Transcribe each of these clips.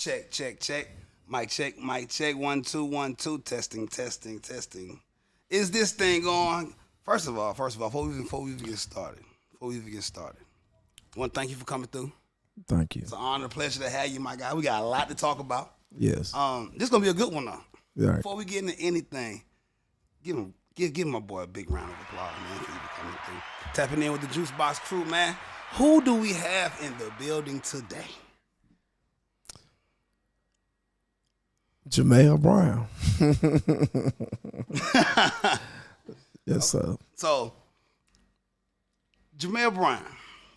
Check, check, check. Mic check, mic check. 1 2 1 2. Testing, testing, testing. Is this thing on? First of all, before we even get started, I want to thank you for coming through. Thank you. It's an honor, pleasure to have you, my guy. We got a lot to talk about. Yes. This gonna be a good one though. Right. Before we get into anything, give my boy a big round of applause, man, for you coming through. Tapping in with the Juice Box crew, man. Who do we have in the building today? Jamel Brown. Yes, sir. So, Jamel Brown.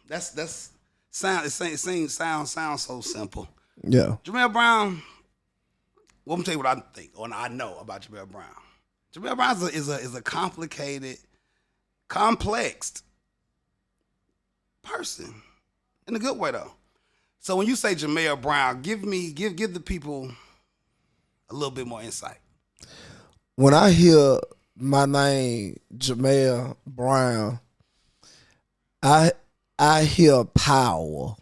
That's sounds so simple. Yeah. Jamel Brown. Well, I'm gonna tell you what I think or I know about Jamel Brown. Jamel Brown is a complicated, complex person in a good way though. So when you say Jamel Brown, give the people a little bit more insight. When I hear my name, Jamel Brown, I hear power.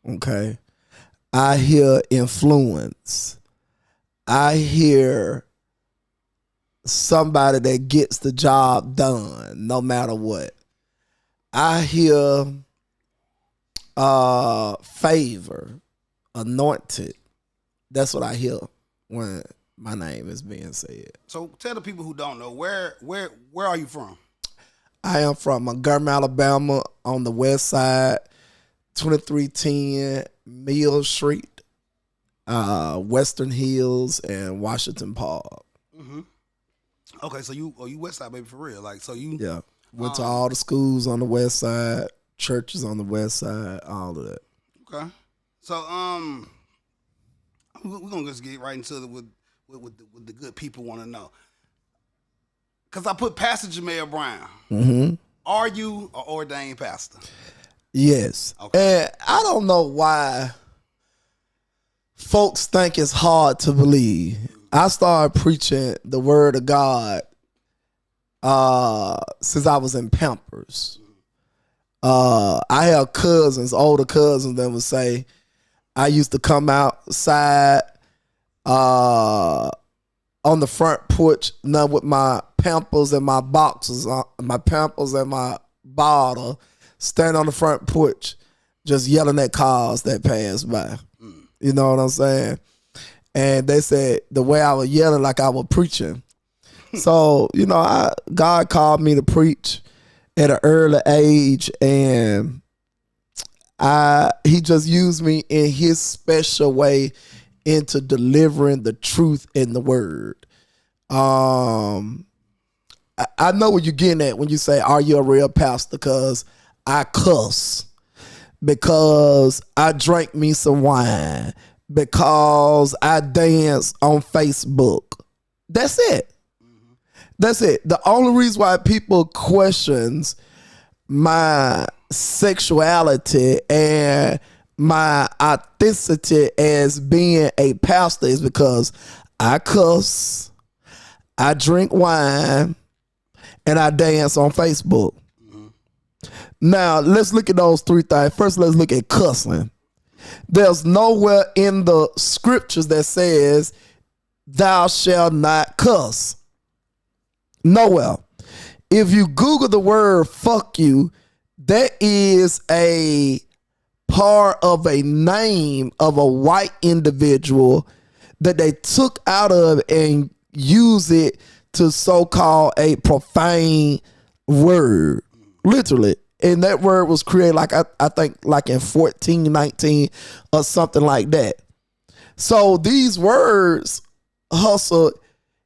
Okay. I hear influence. I hear somebody that gets the job done no matter what. I hear favor, anointed. That's what I hear when my name is being said. So tell the people who don't know, where are you from? I am from Montgomery, Alabama, on the west side, 2310 Mill Street, Western Hills, and Washington Park. Mm-hmm. Okay, so you west side baby for real, like so you. Yeah, went to all the schools on the west side, churches on the west side, all of that. Okay, so we're gonna just get right into it with the good people want to know. Cause I put Pastor Jamel Brown. Mm-hmm. Are you an ordained pastor? Yes. Okay. And I don't know why folks think it's hard to believe. I started preaching the word of God since I was in Pampers. I have cousins, older cousins, that would say I used to come outside on the front porch now with my Pampers and my boxes, my Pampers and my bottle, stand on the front porch, just yelling at cars that pass by. You know what I'm saying? And they said the way I was yelling, like I was preaching. So, you know, God called me to preach at an early age, and he just used me in his special way into delivering the truth in the word. I know what you're getting at when you say, are you a real pastor? Because I cuss, because I drank me some wine, because I dance on Facebook. That's it. That's it. The only reason why people questions my sexuality and my authenticity as being a pastor is because I cuss, I drink wine, and I dance on Facebook. Now, let's look at those three things. First, let's look at cussing. There's nowhere in the scriptures that says, thou shalt not cuss. Nowhere. If you Google the word fuck you, that is a part of a name of a white individual that they took out of and use it to so-called a profane word. Literally. And that word was created like I think like in 1419 or something like that. So these words, hustle,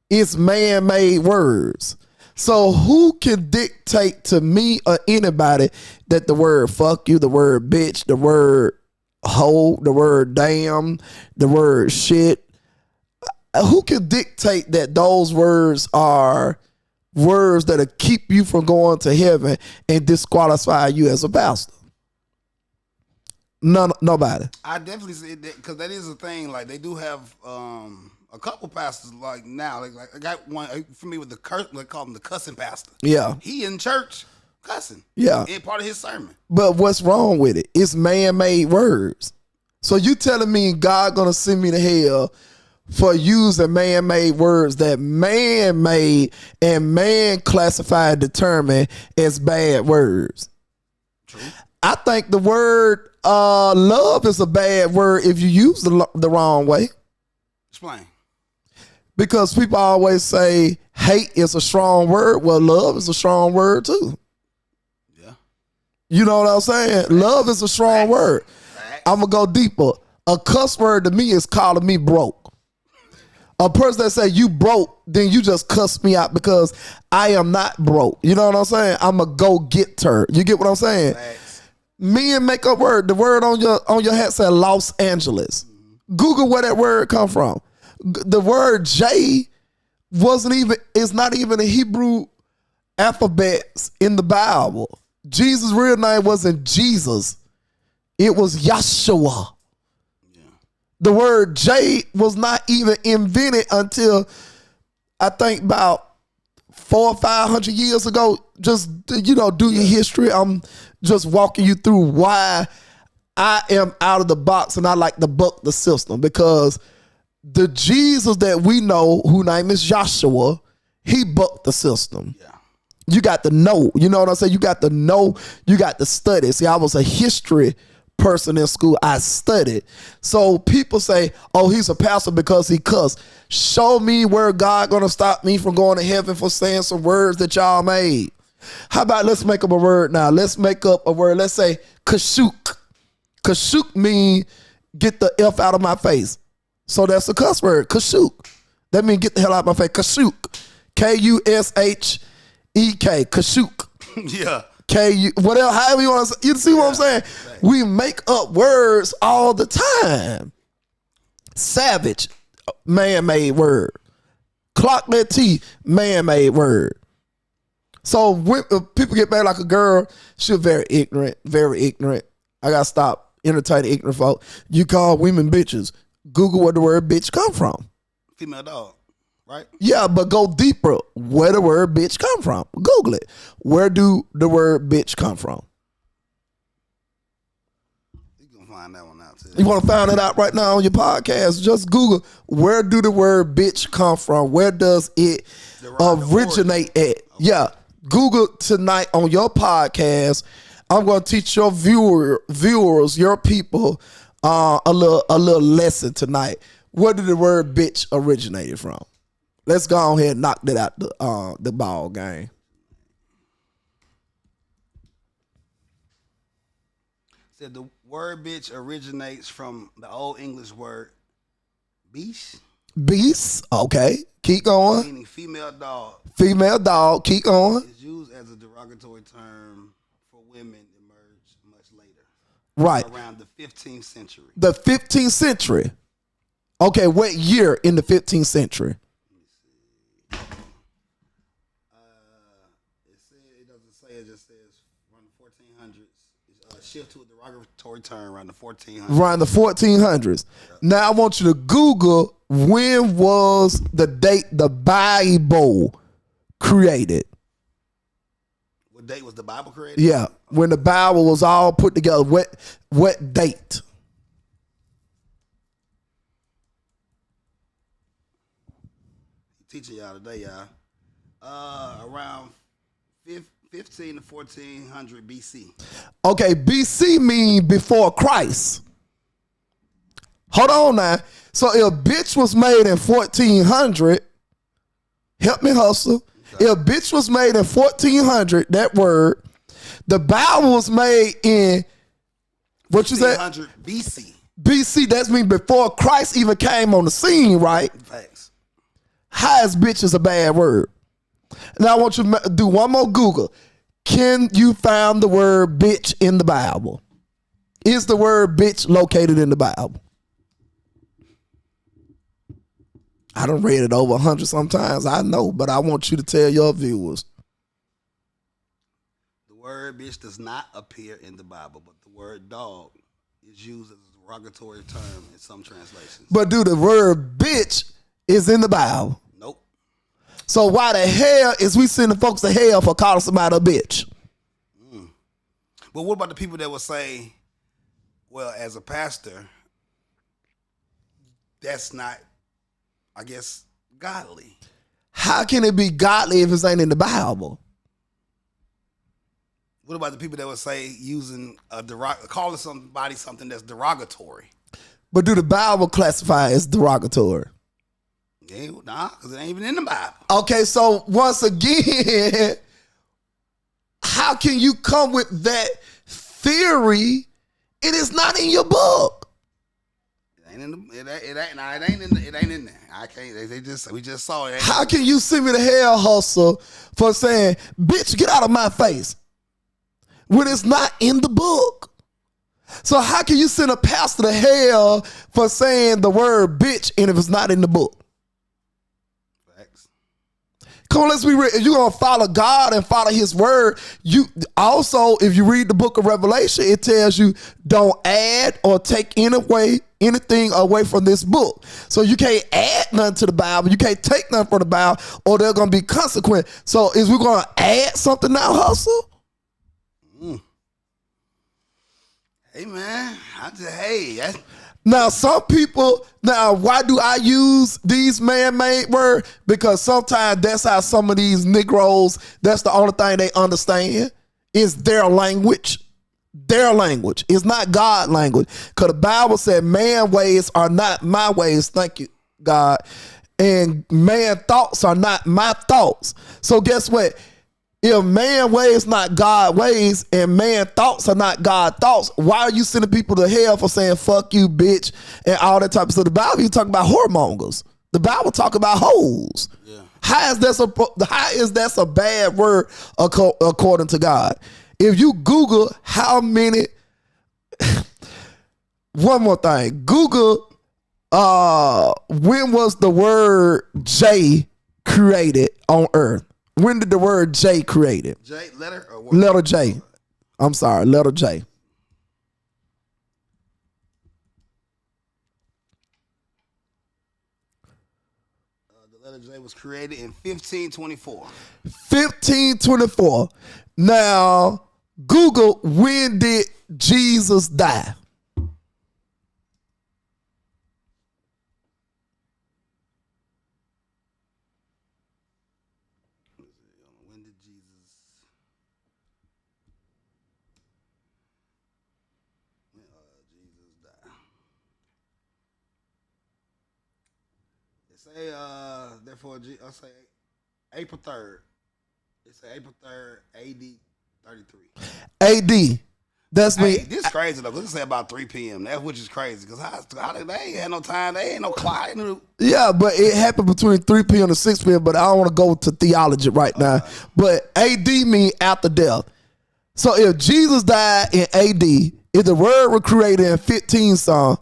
is man-made words. So who can dictate to me or anybody that the word fuck you, the word bitch, the word hoe, the word damn, the word shit, who can dictate that those words are words that'll keep you from going to heaven and disqualify you as a pastor? Nobody. I definitely see that because that is a thing. Like they do have a couple pastors like now. Like I got one for me with the curse. They call him the cussing pastor. Yeah, he in church cussing. Yeah, in part of his sermon. But what's wrong with it? It's man-made words. So you telling me God gonna send me to hell for using man-made words that man made and man classified and determined as bad words? True. I think the word love is a bad word if you use the wrong way. Explain. Because people always say hate is a strong word. Well, love is a strong word too. Yeah. You know what I'm saying? Love is a strong word. I'm going to go deeper. A cuss word to me is calling me broke. A person that say you broke, then you just cuss me out because I am not broke. You know what I'm saying? I'm a go-getter. You get what I'm saying? Facts. Me and make up word. The word on your hat said Los Angeles. Google where that word come from. The word J is not even a Hebrew alphabet in the Bible. Jesus' real name wasn't Jesus. It was Yahshua. Yeah. The word J was not even invented until I think about 400 or 500 years ago. Just, do your history. I'm just walking you through why I am out of the box and I like to buck the system, because the Jesus that we know, whose name is Joshua, he bucked the system. Yeah. You got to know. You know what I'm saying? You got to know. You got to study. See, I was a history person in school. I studied. So people say, oh, he's a pastor because he cussed. Show me where God gonna stop me from going to heaven for saying some words that y'all made. How about let's make up a word now? Let's make up a word. Let's say kashuk. Kashuk mean get the F out of my face. So that's a cuss word. Kashuk. That means get the hell out of my face. Kashuk. K-U-S-H-E-K. Kashuk. Yeah. Whatever, however you want to, you see what I'm saying? Right. We make up words all the time. Savage, man-made word. Clock that T, man-made word. So when people get mad like a girl, she's very ignorant, very ignorant. I got to stop entertaining ignorant folk. You call women bitches. Google where the word bitch come from. Female dog, right? Yeah, but go deeper. Where the word bitch come from? Google it. Where do the word bitch come from? You can find that one out too. You want to find it out right now on your podcast? Just Google, where do the word bitch come from? Where does it originate at? Okay. Yeah, Google tonight on your podcast. I'm going to teach your viewers, your people, a little lesson tonight. Where did the word bitch originated from? Let's go ahead and knock that out the ball game. Said the word bitch originates from the Old English word beast. Beast, okay. Keep going. Meaning female dog. Female dog, keep going. It's used as a derogatory term for women emerged much later. Right. Around the 15th century. The 15th century. Okay, what year in the 15th century? It doesn't say. It just says around the 1400s. Shift to a derogatory term around the 1400s. Around the 1400s. Yeah. Now I want you to Google when was the date the Bible created. What date was the Bible created? Yeah, when the Bible was all put together. What date? Teaching y'all today, y'all. Around 15 to 1400 BC. Okay, BC mean before Christ. Hold on now. So if bitch was made in 1400, help me hustle. Okay. If bitch was made in 1400, that word, the Bible was made in, what you said? 1500 BC. BC, that means before Christ even came on the scene, right? Facts. How is bitch is a bad word? Now I want you to do one more Google. Can you find the word bitch in the Bible? Is the word bitch located in the Bible? I done read it over 100 sometimes. I know, but I want you to tell your viewers. The word bitch does not appear in the Bible, but the word dog is used as a derogatory term in some translations. But do the word bitch is in the Bible? Nope. So why the hell is we sending folks to hell for calling somebody a bitch? But what about the people that will say, well, as a pastor, that's not, I guess, godly. How can it be godly if it ain't in the Bible? What about the people that would say using calling somebody something that's derogatory? But do the Bible classify as derogatory? Nah, because it ain't even in the Bible. Okay, so once again, how can you come with that theory? It is not in your book. It ain't in the, it ain't in there. I can't. We just saw it. How can you send me to hell, hustle, for saying, "Bitch, get out of my face," when it's not in the book? So how can you send a pastor to hell for saying the word bitch and if it's not in the book? Facts. Come on, let's be real. If you're going to follow God and follow his word, you also, if you read the book of Revelation, it tells you don't add or take anything away from this book. So you can't add nothing to the Bible. You can't take nothing from the Bible or there's going to be consequence. So is we going to add something now, hustle? Hey, man. Now, some people, why do I use these man-made words? Because sometimes that's how some of these Negroes, that's the only thing they understand is their language. Their language. It's not God language. Because the Bible said man ways are not my ways. Thank you, God. And man thoughts are not my thoughts. So guess what? If man ways not God ways and man thoughts are not God thoughts, why are you sending people to hell for saying fuck you, bitch, and all that type of stuff? The Bible, you talk about whoremongers. The Bible talk about hoes. Yeah. How is that a bad word according to God? If you Google how many, one more thing, Google when was the word J created on earth? When did the word J created? J letter or word? Letter J. I'm sorry, letter J. The letter J was created in 1524. 1524. Now, Google, when did Jesus die? Say therefore I'll say April 3rd. It's April 3rd, AD 33. AD. That's me. This is crazy though. Let's say about 3 p.m. That's which is crazy because how they ain't had no time. They ain't no clock. Yeah, but it happened between 3 p.m. and 6 p.m. But I don't want to go to theology right now. But AD mean after death. So if Jesus died in AD, if the word was created in 15 song.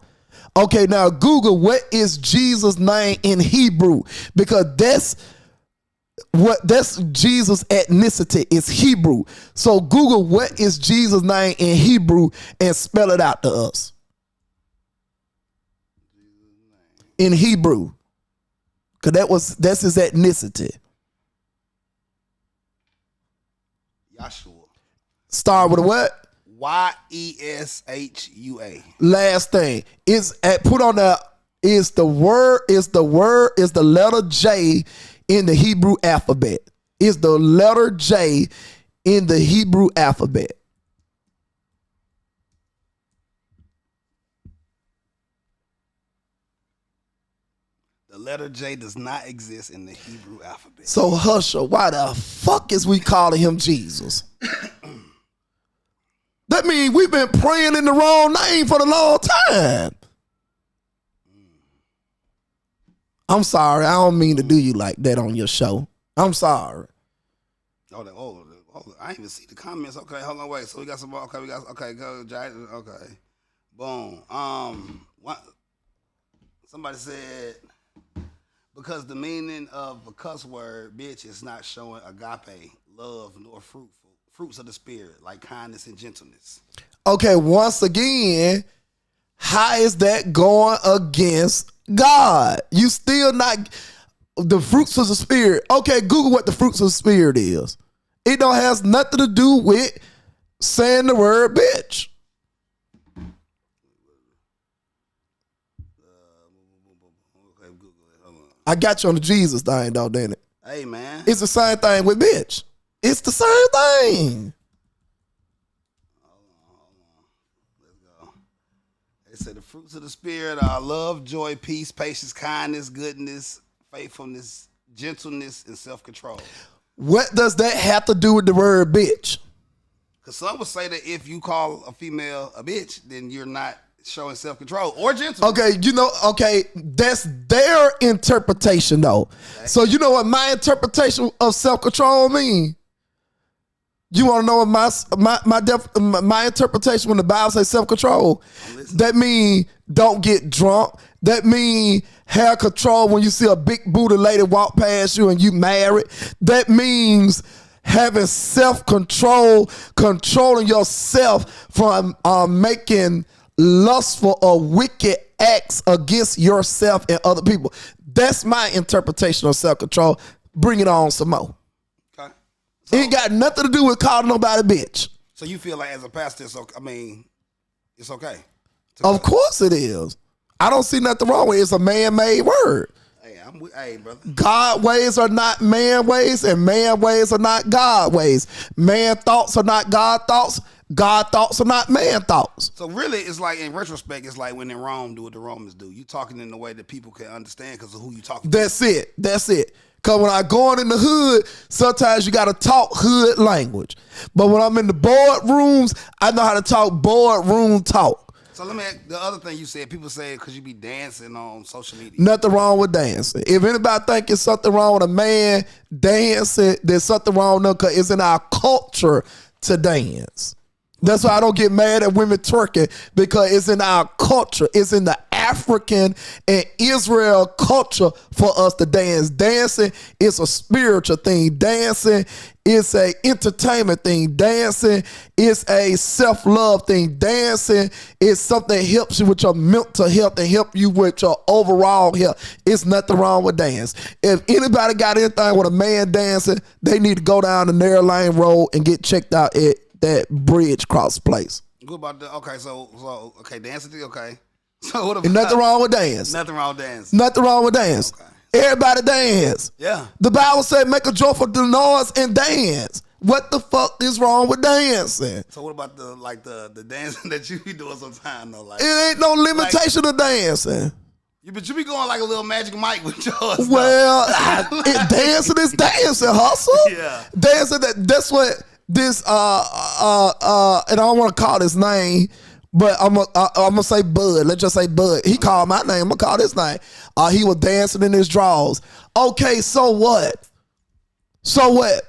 Okay, now Google what is Jesus' name in Hebrew, because that's Jesus' ethnicity is Hebrew. So Google what is Jesus' name in Hebrew and spell it out to us. In Hebrew. Because that's his ethnicity. Yahshua. Start with a what? Yeshua. Last thing is put on the is the letter J in the Hebrew alphabet. Is the letter J in the Hebrew alphabet? The letter J does not exist in the Hebrew alphabet. So Husher, why the fuck is we calling him Jesus? That means we've been praying in the wrong name for a long time. I'm sorry. I don't mean to do you like that on your show. I'm sorry. Oh, I didn't even see the comments. Okay, hold on, wait. So we got some more. Okay, go, Jay. Okay. Boom. What? Somebody said, because the meaning of a cuss word, bitch, is not showing agape, love, nor fruits of the spirit, like kindness and gentleness. Okay, once again, how is that going against God? You still not the fruits of the spirit. Okay, Google what the fruits of the spirit is. It don't has nothing to do with saying the word bitch. Okay, Google it. Hold on. I got you on the Jesus thing, though, didn't it? Hey, man. It's the same thing with bitch. It's the same thing. Let's go. They said the fruits of the spirit are love, joy, peace, patience, kindness, goodness, faithfulness, gentleness, and self-control. What does that have to do with the word bitch? Because some would say that if you call a female a bitch, then you're not showing self-control or gentleness. Okay, that's their interpretation though. Okay. So you know what my interpretation of self-control mean? You want to know what my interpretation when the Bible says self-control? That mean don't get drunk. That mean have control when you see a big booty lady walk past you and you married. That means having self-control, controlling yourself from making lustful or wicked acts against yourself and other people. That's my interpretation of self-control. Bring it on some more. Okay. So, it ain't got nothing to do with calling nobody bitch. So you feel like as a pastor, it's okay? It's okay. Of course it is. I don't see nothing wrong with it. It's a man-made word. Hey, brother. God ways are not man ways, and man ways are not God ways. Man thoughts are not God thoughts. God thoughts are not man thoughts. So really, it's like in retrospect, it's like when in Rome, do what the Romans do. You talking in a way that people can understand because of who you talking to. That's it. Because when I go on in the hood, sometimes you got to talk hood language. But when I'm in the boardrooms, I know how to talk boardroom talk. So let me ask, the other thing you said, people say because you be dancing on social media. Nothing wrong with dancing. If anybody think it's something wrong with a man dancing, there's something wrong with them because it's in our culture to dance. That's why I don't get mad at women twerking, because it's in our culture. It's in the African and Israel culture for us to dance. Dancing is a spiritual thing. Dancing is a entertainment thing. Dancing is a self-love thing. Dancing is something that helps you with your mental health and help you with your overall health. It's nothing wrong with dance. If anybody got anything with a man dancing, they need to go down the narrow lane road and get checked out at that bridge cross place. Good about that. Okay, so dancing. Okay, so what about? And nothing wrong with dance. Nothing wrong with dance. Nothing wrong with dance. Okay. Everybody dance. Yeah. The Bible said, "Make a joyful noise and dance." What the fuck is wrong with dancing? So what about the dancing that you be doing sometimes though? Like, it ain't no limitation to dancing. But you be going like a little Magic Mike with yours. Well, dancing is dancing, hustle. Yeah. Dancing. That's what. This and I don't want to call his name, but I'm gonna say Bud. Let's just say Bud. He called my name. I'm gonna call his name. He was dancing in his drawers. Okay, so what? So what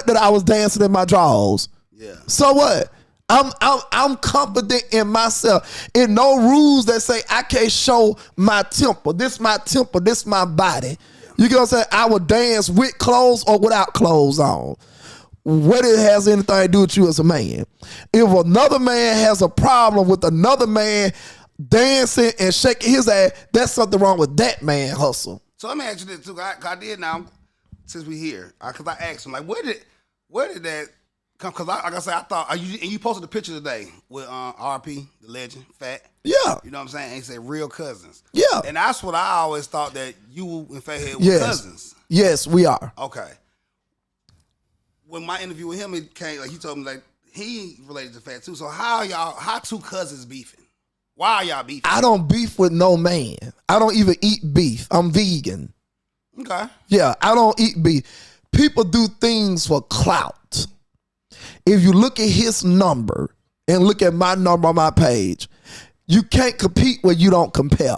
that I was dancing in my drawers? Yeah. So what? I'm confident in myself. In no rules that say I can't show my temper. This my temper. This my body. You get what I'm saying? I would dance with clothes or without clothes on. What it has anything to do with you as a man. If another man has a problem with another man dancing and shaking his ass, that's something wrong with that man hustle. So let me ask you this too. I did now, since we here, because I asked him, like, where did that come? Because like I said, I thought, you posted a picture today with RP, the legend, Fat. Yeah. You know what I'm saying? And he said real cousins. Yeah. And that's what I always thought, that you and Fathead were cousins. Yes, we are. Okay. When my interview with him, it came, like, he told me, like, he related to Fat too. So how two cousins beefing? Why are y'all beefing? I don't beef with no man. I don't even eat beef. I'm vegan. Okay. Yeah, I don't eat beef. People do things for clout. If you look at his number and look at my number on my page, you can't compete where you don't compare.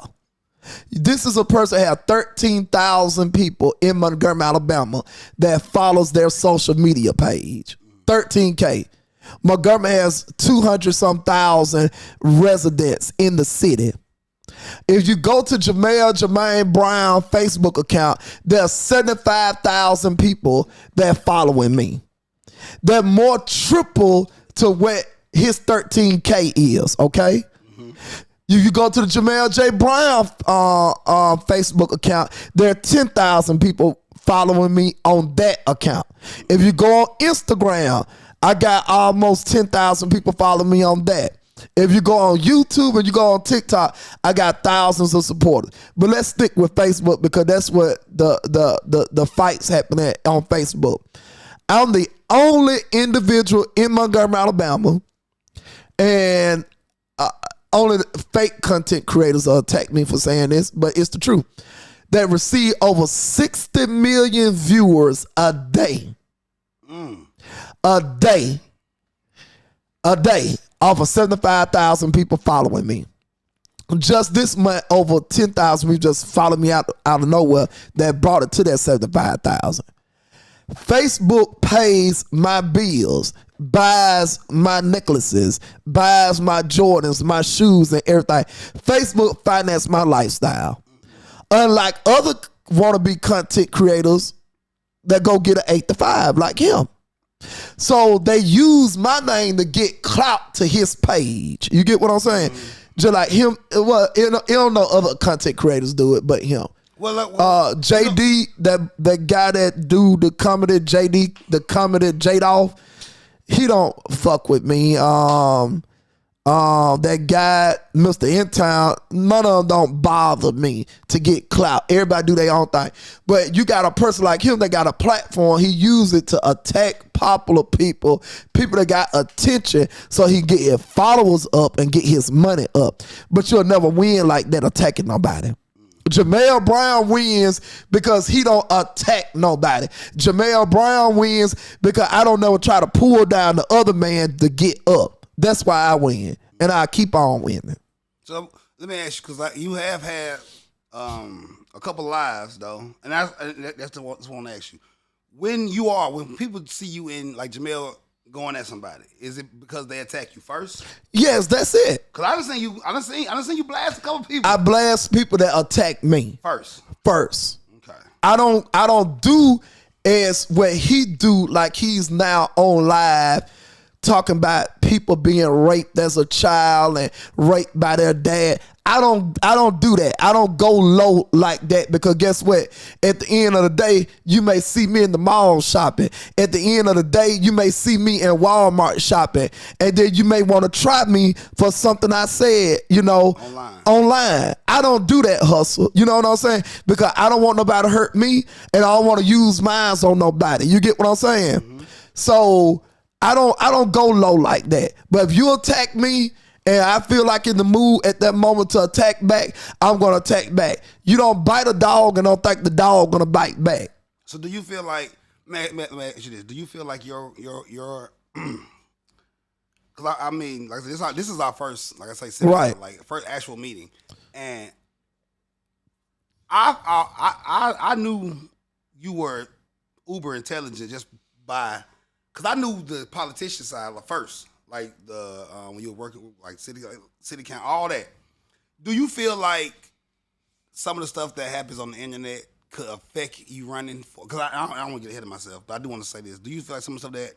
This is a person that has 13,000 people in Montgomery, Alabama that follows their social media page. 13K. Montgomery has 200-some thousand residents in the city. If you go to Jermaine Brown Facebook account, there's 75,000 people that following me. They're more triple to what his 13K is, okay? Mm-hmm. You go to the Jamel J. Brown Facebook account, there are 10,000 people following me on that account. If you go on Instagram, I got almost 10,000 people following me on that. If you go on YouTube and you go on TikTok, I got thousands of supporters. But let's stick with Facebook because that's what the fights happen at on Facebook. I'm the only individual in Montgomery, Alabama, and only fake content creators will attack me for saying this, but it's the truth, that receive over 60 million viewers a day. A day off of 75,000 people following me. Just this month, over 10,000 people just followed me out of nowhere that brought it to that 75,000. Facebook pays my bills, buys my necklaces, buys my Jordans, my shoes, and everything. Facebook finances my lifestyle. Unlike other wannabe content creators that go get an 8 to 5 like him. So they use my name to get clout to his page. You get what I'm saying? Just like him, well, you don't know other content creators do it, but him. JD, that guy that do the comedy, JD, the comedy Jadoff, he don't fuck with me. That guy, Mr. In-Town, none of them don't bother me to get clout. Everybody do their own thing. But you got a person like him that got a platform. He used it to attack popular people that got attention so he get his followers up and get his money up. But you'll never win like that attacking nobody. Jamel Brown wins because he don't attack nobody. Jamel Brown wins because I don't never try to pull down the other man to get up. That's why I win, and I keep on winning. So let me ask you, because you have had a couple lives though, and that's the one I want to ask you. When people see you in like Jamel going at somebody, is it because they attack you first? Yes, that's it. Cause I done seen you blast a couple people. I blast people that attack me First. Okay. I don't do as what he do, like he's now on live talking about people being raped as a child and raped by their dad. I don't do that. I don't go low like that because guess what? At the end of the day, you may see me in the mall shopping. At the end of the day, you may see me in Walmart shopping. And then you may want to try me for something I said, online. I don't do that hustle. You know what I'm saying? Because I don't want nobody to hurt me and I don't want to use mines on nobody. You get what I'm saying? Mm-hmm. So I don't go low like that. But if you attack me and I feel like in the mood at that moment to attack back, I'm going to attack back. You don't bite a dog and don't think the dog going to bite back. So do you feel like, let me ask you this, do you feel like your because I mean, like this is our first, like I say, right, like first actual meeting, and I knew you were uber intelligent just by, because I knew the politician side first, like the when you were working with like city council, all that. Do you feel like some of the stuff that happens on the internet could affect you running for? Because I don't want to get ahead of myself, but I do want to say this. Do you feel like some of the stuff that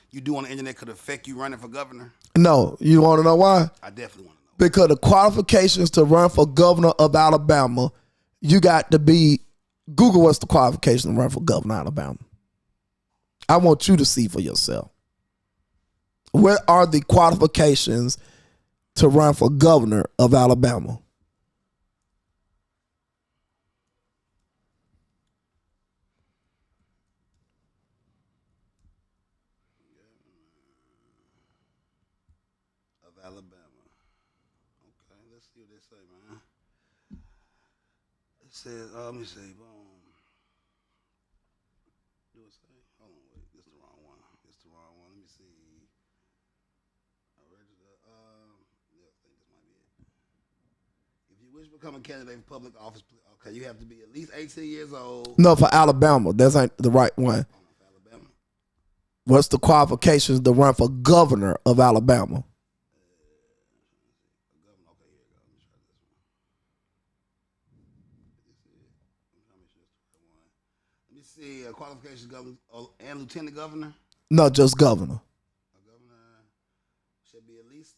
you do on the internet could affect you running for governor? No. You want to know why? I definitely want to know. Because the qualifications to run for governor of Alabama, you got to be, Google what's the qualification to run for governor of Alabama. I want you to see for yourself. What are the qualifications to run for governor of Alabama? Of Alabama. Okay, let's see what they say, man. It says, let me see, boom. Do it say? Hold on, wait, this is the wrong one. Let me see. Yeah, I think this might be it. If you wish to become a candidate for public office, okay, you have to be at least 18 years old. No, for Alabama. That's ain't the right one. For Alabama. What's the qualifications to run for governor of Alabama? Qualifications, governor and lieutenant governor? No, just governor. A governor should be at least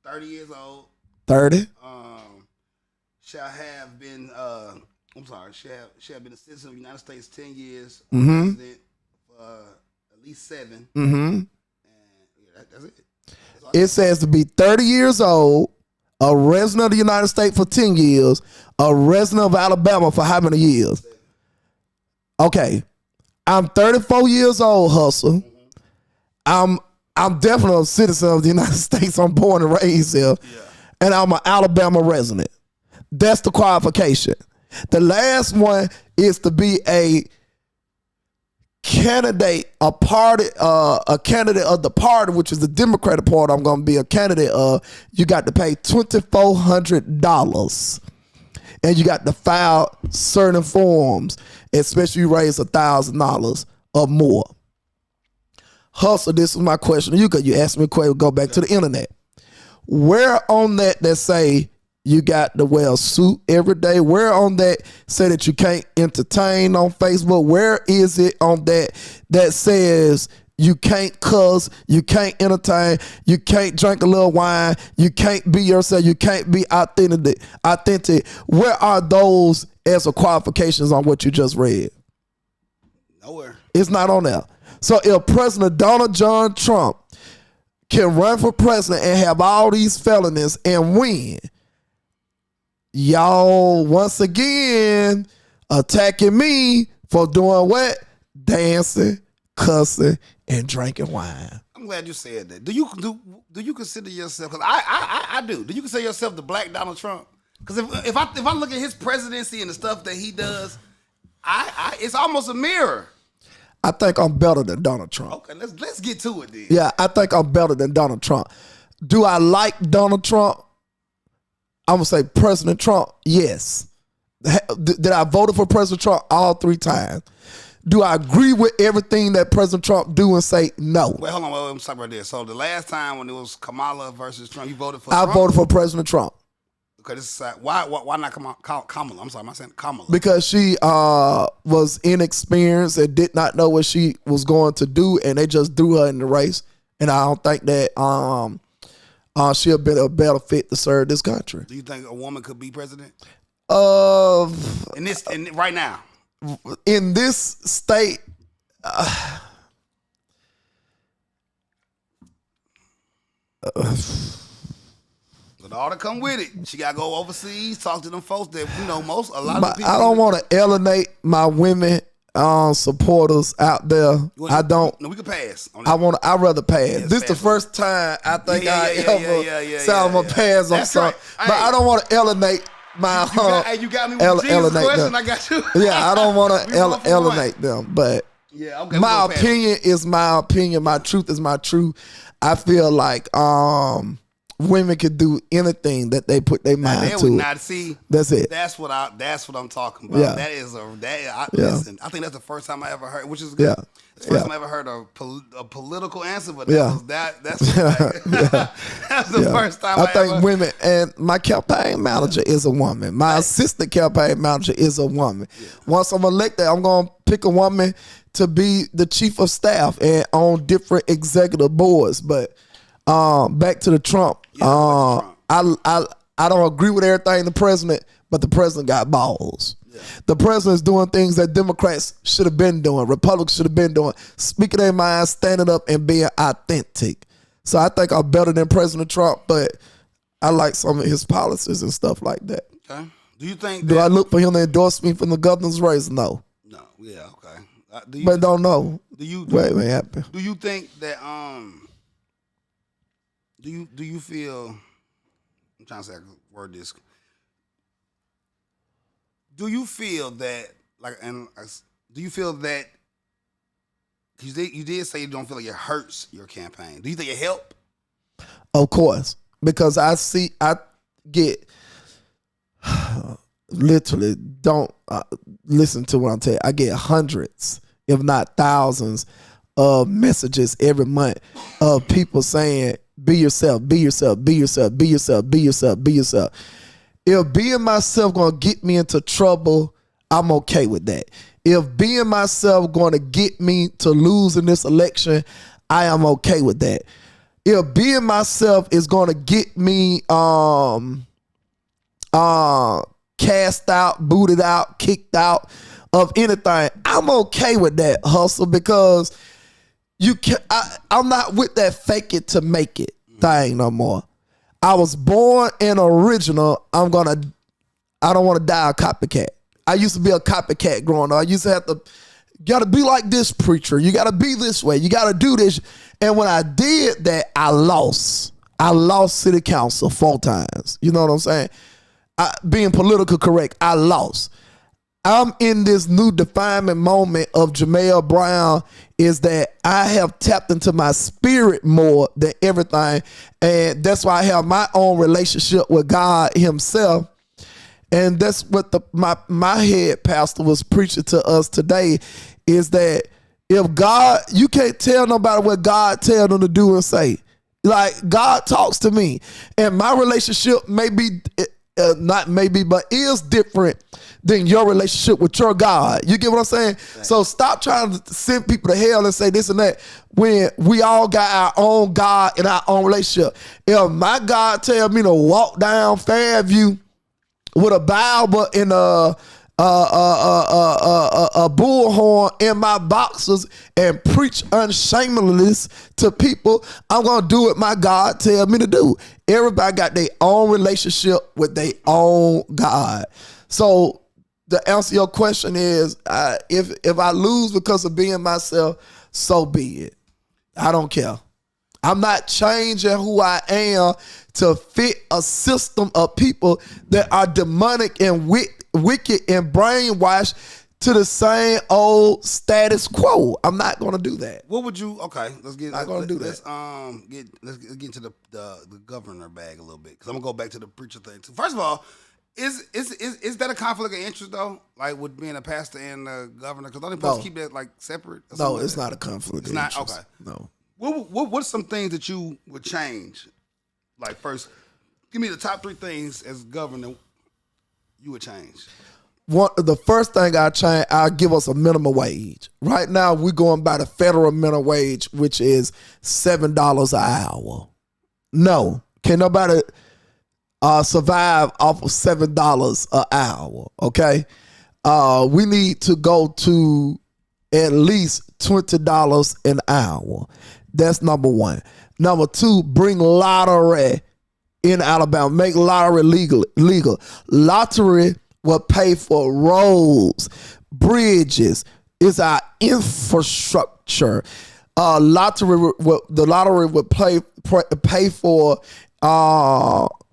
30 years old. 30? Shall have been shall have been a citizen of the United States 10 years. Mm-hmm. President for at least 7. Mm-hmm. And yeah, that's it. It says to be 30 years old, a resident of the United States for 10 years, a resident of Alabama for how many years? Okay. I'm 34 years old, Hustle. I'm definitely a citizen of the United States. I'm born and raised here. Yeah. And I'm an Alabama resident. That's the qualification. The last one is to be a candidate, a candidate of the party, which is the Democratic Party. I'm going to be a candidate of. You got to pay $2,400, and you got to file certain forms, especially you raise $1,000 or more. Hustle, this is my question to you, because you asked me a question. Go back to the internet. Where on that say you got to wear a suit every day? Where on that say that you can't entertain on Facebook? Where is it on that says you can't cuss, you can't entertain, you can't drink a little wine, you can't be yourself, you can't be authentic? Where are those as a qualifications on what you just read? Nowhere. It's not on there. So if President Donald John Trump can run for president and have all these felonies and win, y'all once again attacking me for doing what? Dancing, cussing, and drinking wine. I'm glad you said that. Do you consider yourself? Because I do. Do you consider yourself the Black Donald Trump? Because if I look at his presidency and the stuff that he does, it's almost a mirror. I think I'm better than Donald Trump. Okay, let's get to it then. Yeah, I think I'm better than Donald Trump. Do I like Donald Trump? I'm going to say President Trump, yes. Did I vote for President Trump all 3 times? Do I agree with everything that President Trump do and say no? Well, hold on. Well, I'm talking about this. So the last time when it was Kamala versus Trump, you voted for Trump? I voted for President Trump. Okay, this is why not Kamala? I'm sorry, am I saying Kamala? Because she was inexperienced and did not know what she was going to do, and they just threw her in the race. And I don't think that she'll be a better fit to serve this country. Do you think a woman could be president? Right now, in this state. With all that come with it, she gotta go overseas, talk to them folks that a lot of people. I don't want to alienate my women supporters out there. I don't. No, we can pass. I'd rather pass. Yeah, this is the first time I think I ever say I'm gonna pass on something. Right. But I don't want to alienate my. You got me with Jesus question. I got you. Yeah, I don't want to alienate them. But yeah, okay, my opinion is my opinion. My truth is my truth. I feel like women can do anything that they put their mind to. That's it. That's what I'm talking about. Yeah. Listen, I think that's the first time I ever heard, which is good. Yeah. It's the first time I ever heard a political answer, but that's the first time I think women, and my campaign manager is a woman. My assistant campaign manager is a woman. Yeah. Once I'm elected, I'm going to pick a woman to be the chief of staff and on different executive boards. But back to the Trump. I don't agree with everything the president, but the president got balls. Yeah. The president's doing things that Democrats should have been doing, Republicans should have been doing, speaking their mind, standing up and being authentic. So I think I'm better than President Trump, but I like some of his policies and stuff like that. Okay. Do you think? Do I look for him to endorse me from the governor's race? No. No. Yeah. Okay. Don't know. What happened? Do you think that Do you feel? I'm trying to say I can word this. Do you feel that do you feel that? You did say you don't feel like it hurts your campaign. Do you think it helped? Of course, because I get literally don't listen to what I'm telling you. I get hundreds, if not thousands, of messages every month of people saying, be yourself, be yourself, be yourself, be yourself, be yourself, be yourself. If being myself gonna get me into trouble, I'm okay with that. If being myself gonna get me to lose in this election, I am okay with that. If being myself is gonna get me cast out, booted out, kicked out of anything, I'm okay with that, Hustle, because I'm not with that fake it to make it. thing no more. I was born an original. I don't want to die a copycat. I used to be a copycat growing up. I used to have to, gotta be like this preacher. You gotta be this way. You gotta do this. And when I did that, I lost. I lost city council 4 times. You know what I'm saying? Being political correct, I lost. I'm in this new definement moment of Jamel Brown is that I have tapped into my spirit more than everything. And that's why I have my own relationship with God himself. And that's what my head pastor was preaching to us today is that if God, you can't tell nobody what God tell them to do and say. Like God talks to me and my relationship may be, not maybe, but is different than your relationship with your God. You get what I'm saying? Right. So stop trying to send people to hell and say this and that when we all got our own God and our own relationship. If my God tell me to walk down Fairview with a Bible and a bullhorn in my boxers and preach unshameless to people, I'm gonna do what my God tell me to do. Everybody got their own relationship with their own God. So the answer to your question is, if I lose because of being myself, so be it. I don't care. I'm not changing who I am to fit a system of people that are demonic and wicked and brainwashed to the same old status quo. I'm not going to do that. What would you? Okay, let's get. Not going to do let's, that. Let's get into the governor bag a little bit because I'm gonna go back to the preacher thing too. First of all, is that a conflict of interest though? Like with being a pastor and a governor? Because don't they supposed to keep that like separate? No, it's not a conflict. It's not okay. No. What's some things that you would change? Like first, give me the top 3 things as governor you would change. The first thing I change, I'll give us a minimum wage. Right now, we're going by the federal minimum wage, which is $7 an hour. No, can nobody survive off of $7 an hour? Okay, we need to go to at least $20 an hour. That's number 1. Number 2, bring lottery in Alabama. Make lottery legal. Lottery will pay for roads, bridges. It's our infrastructure. The lottery would pay for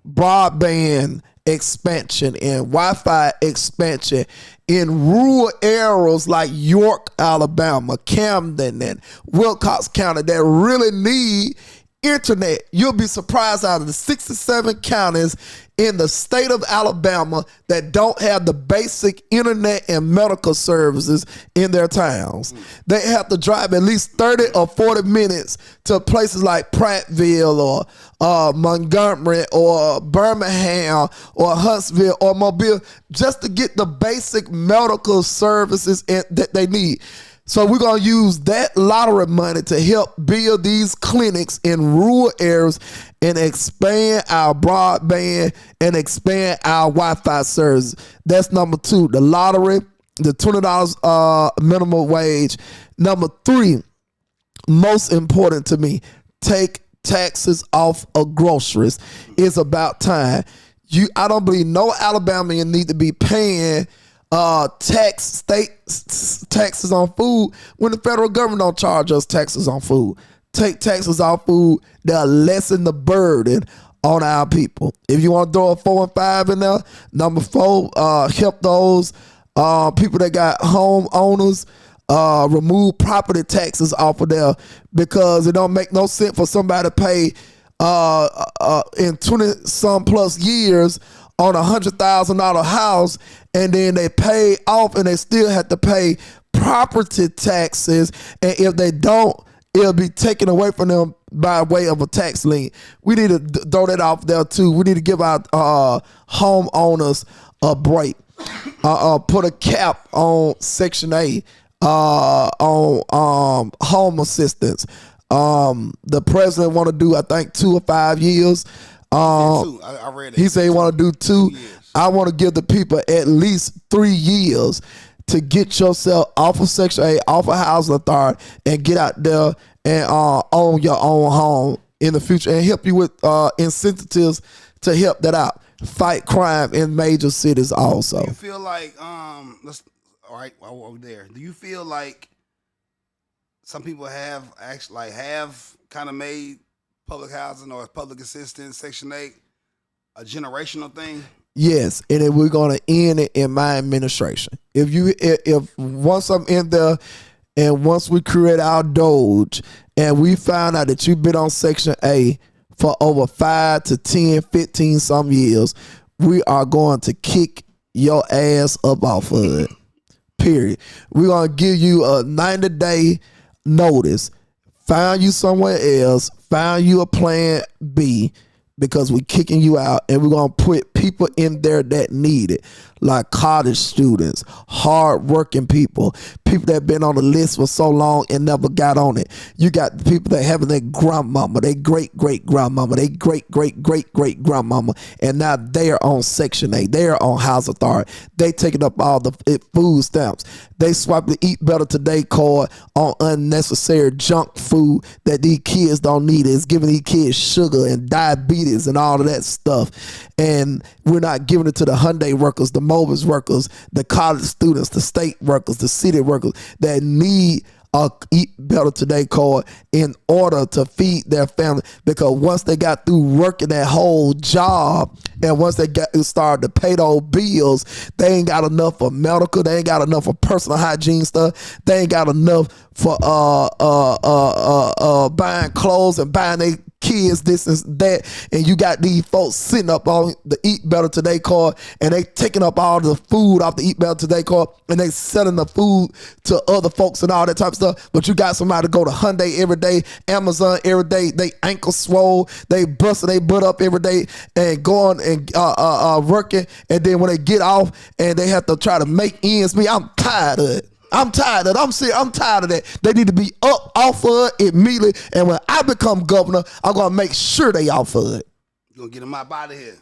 broadband expansion and Wi-Fi expansion in rural areas like York, Alabama, Camden, and Wilcox County that really need internet. You'll be surprised out of the 67 counties in the state of Alabama that don't have the basic internet and medical services in their towns. They have to drive at least 30 or 40 minutes to places like Prattville or Montgomery or Birmingham or Huntsville or Mobile just to get the basic medical services that they need. So we're going to use that lottery money to help build these clinics in rural areas and expand our broadband and expand our Wi-Fi services. That's number 2, the lottery, the $20 minimum wage. Number 3, most important to me, take taxes off of groceries. It's about time. I don't believe no Alabamian need to be paying state taxes on food when the federal government don't charge us taxes on food. Take taxes off food. They'll lessen the burden on our people. If you want to throw a 4 and 5 in there, number 4, help those people that got homeowners. Remove property taxes off of there because it don't make no sense for somebody to pay in 20 some plus years on $100,000 house, and then they pay off and they still have to pay property taxes. And if they don't, it'll be taken away from them by way of a tax lien. We need to throw that off there too. We need to give our homeowners a break. Put a cap on Section 8 on home assistance. The president want to do, I think, 2 or 5 years. 2. I read it. He said he want to do 2. I want to give the people at least 3 years to get yourself off of Section 8, off of housing authority, and get out there and own your own home. in the future and help you with incentives to help that out. Fight crime in major cities also. Do you feel like all right, while we're there, do you feel like some people have actually have kind of made public housing or public assistance, Section 8, a generational thing? Yes, and then we're gonna end it in my administration. If once I'm in there and once we create our Doge and we find out that you've been on Section A for over 5 to 10, 15 some years, we are going to kick your ass up off of it. Period. We're going to give you a 90-day notice. Find you somewhere else. Find you a plan B, because we're kicking you out, and we're going to put people in there that need it, like college students, hard-working people that been on the list for so long and never got on it. You got the people that having their grandmama, their great-great-grandmama, their great-great-great-great-grandmama, and now they're on Section 8. They're on House Authority. They taking up all the food stamps. They swipe the Eat Better Today card on unnecessary junk food that these kids don't need. It's giving these kids sugar and diabetes and all of that stuff. And we're not giving it to the Hyundai workers, the Mobis workers, the college students, the state workers, the city workers that need a Eat Better Today card in order to feed their family. Because once they got through working that whole job and once they started to pay those bills, they ain't got enough for medical, they ain't got enough for personal hygiene stuff, they ain't got enough for buying clothes and buying their kids this and that, and you got these folks sitting up on the Eat Better Today card and they taking up all the food off the Eat Better Today card and they selling the food to other folks and all that type of stuff. But you got somebody to go to Hyundai every day, Amazon every day, they ankle swole, they busting their butt up every day and going and working, and then when they get off and they have to try to make ends meet, I'm tired of it. I'm tired of it. I'm tired of that. They need to be up off of it immediately. And when I become governor, I'm gonna make sure they off of it. You gonna get them out of here?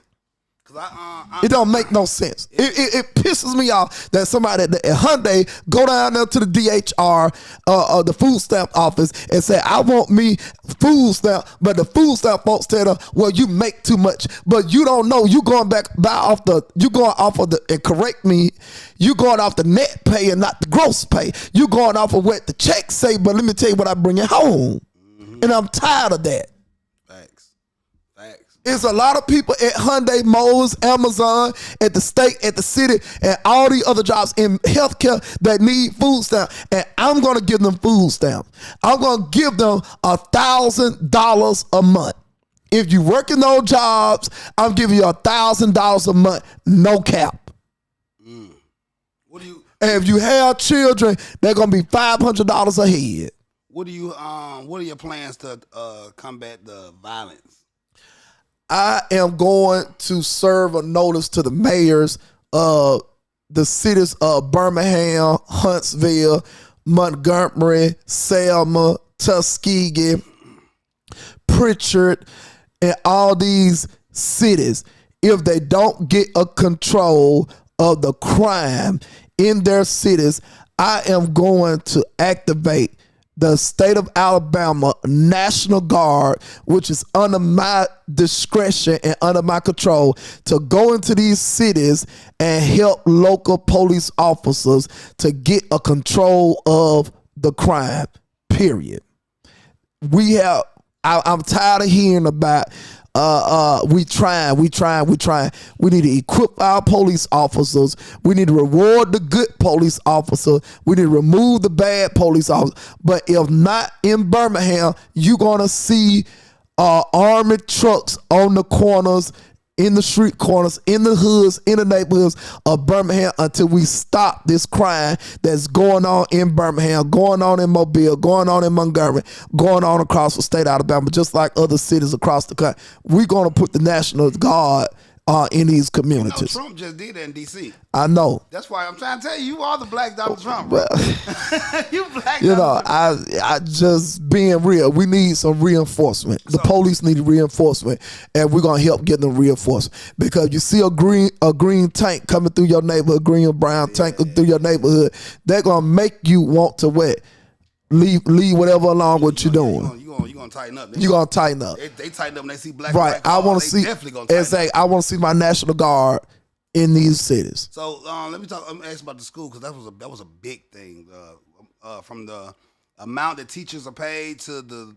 Cause it don't make no sense. It pisses me off that somebody at Hyundai go down there to the DHR, the food stamp office, and say, I want me food stamp, but the food stamp folks tell them, well, you make too much. But you don't know, you going off of the, and correct me, you going off the net pay and not the gross pay. You going off of what the checks say, but let me tell you what I bring it home. Mm-hmm. And I'm tired of that. It's a lot of people at Hyundai, Moe's, Amazon, at the state, at the city, and all these other jobs in healthcare that need food stamps. And I'm going to give them food stamps. I'm going to give them $1,000 a month. If you work in those jobs, I'm giving you $1,000 a month, no cap. And if you have children, they're going to be $500 a head. What are your plans to combat the violence? I am going to serve a notice to the mayors of the cities of Birmingham, Huntsville, Montgomery, Selma, Tuskegee, Pritchard, and all these cities. If they don't get a control of the crime in their cities, I am going to activate the state of Alabama National Guard, which is under my discretion and under my control, to go into these cities and help local police officers to get a control of the crime, period. I'm tired of hearing about we trying. We need to equip our police officers. We need to reward the good police officer. We need to remove the bad police officer. But if not in Birmingham, you're going to see army trucks on the corners, in the street corners, in the hoods, in the neighborhoods of Birmingham until we stop this crime that's going on in Birmingham, going on in Mobile, going on in Montgomery, going on across the state of Alabama, just like other cities across the country. We're going to put the National Guard in these communities. Trump just did that in D.C. I know. That's why I'm trying to tell you, you are the black Donald Trump, bro. You black you Donald know, Trump. I just being real. We need some reinforcement. The police need reinforcement, and we're gonna help get them reinforcement. Because you see a green tank coming through your neighborhood, green or brown tank through your neighborhood, they're gonna make you want to leave whatever along what you're doing. You gonna tighten up. You gonna tighten up. They tighten up when they see black. Right. I want to see. Definitely gonna tighten up. I want to see my National Guard in these cities. So let me ask about the school, because that was a big thing. From the amount that teachers are paid to the.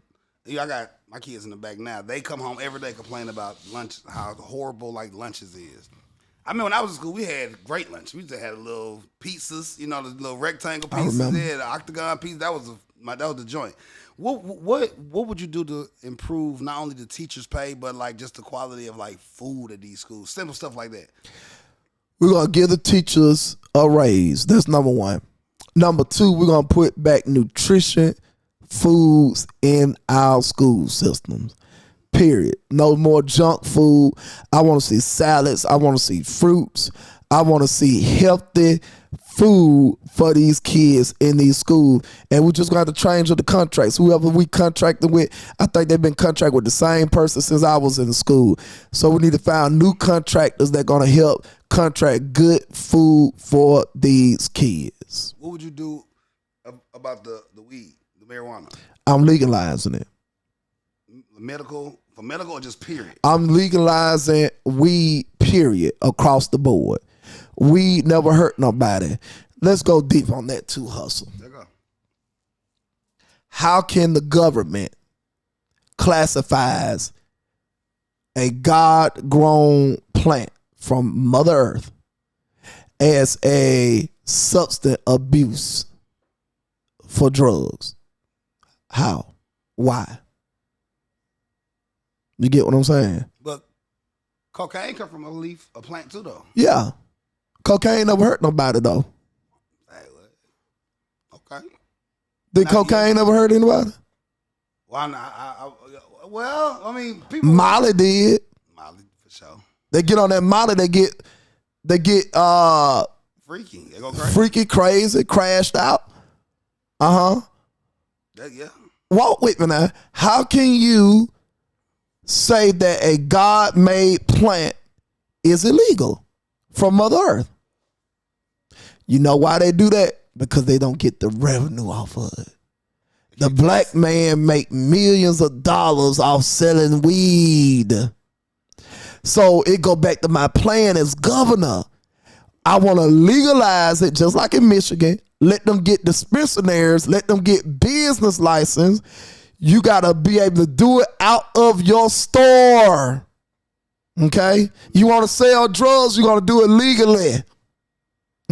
I got my kids in the back now. They come home every day complaining about lunch, how horrible like lunches is. I mean, when I was in school, we had great lunch. We just had little pizzas, the little rectangle pizzas there, the octagon pizza. That was the joint. What would you do to improve not only the teachers' pay, but like just the quality of like food at these schools? Simple stuff like that. We're gonna give the teachers a raise. That's number one. Number two, we're gonna put back nutrition foods in our school systems. Period. No more junk food. I want to see salads. I want to see fruits. I want to see healthy food for these kids in these schools. And we're just going to change the contracts. Whoever we contracted with, I think they've been contracted with the same person since I was in school. So we need to find new contractors that are going to help contract good food for these kids. What would you do about the weed, the marijuana? I'm legalizing it. For medical or just period? I'm legalizing weed, period, across the board. Weed never hurt nobody. Let's go deep on that too, Hustle. There you go. How can the government classifies a God-grown plant from Mother Earth as a substance abuse for drugs? How? Why? You get what I'm saying? But cocaine come from a plant too, though. Yeah. Cocaine never hurt nobody, though. Hey, okay. Did cocaine ever hurt anybody? Well, I mean, people. Molly did. Molly, for sure. They get on that Molly, they get freaky. They go crazy. Freaky, crazy, crashed out. Yeah. Walk with me now. How can you say that a God-made plant is illegal from Mother Earth? You know why they do that? Because they don't get the revenue off of it. The black man make millions of dollars off selling weed. So it go back to my plan as governor. I want to legalize it just like in Michigan. Let them get dispensaries. Let them get business license. You got to be able to do it out of your store. Okay? You want to sell drugs, you're going to do it legally.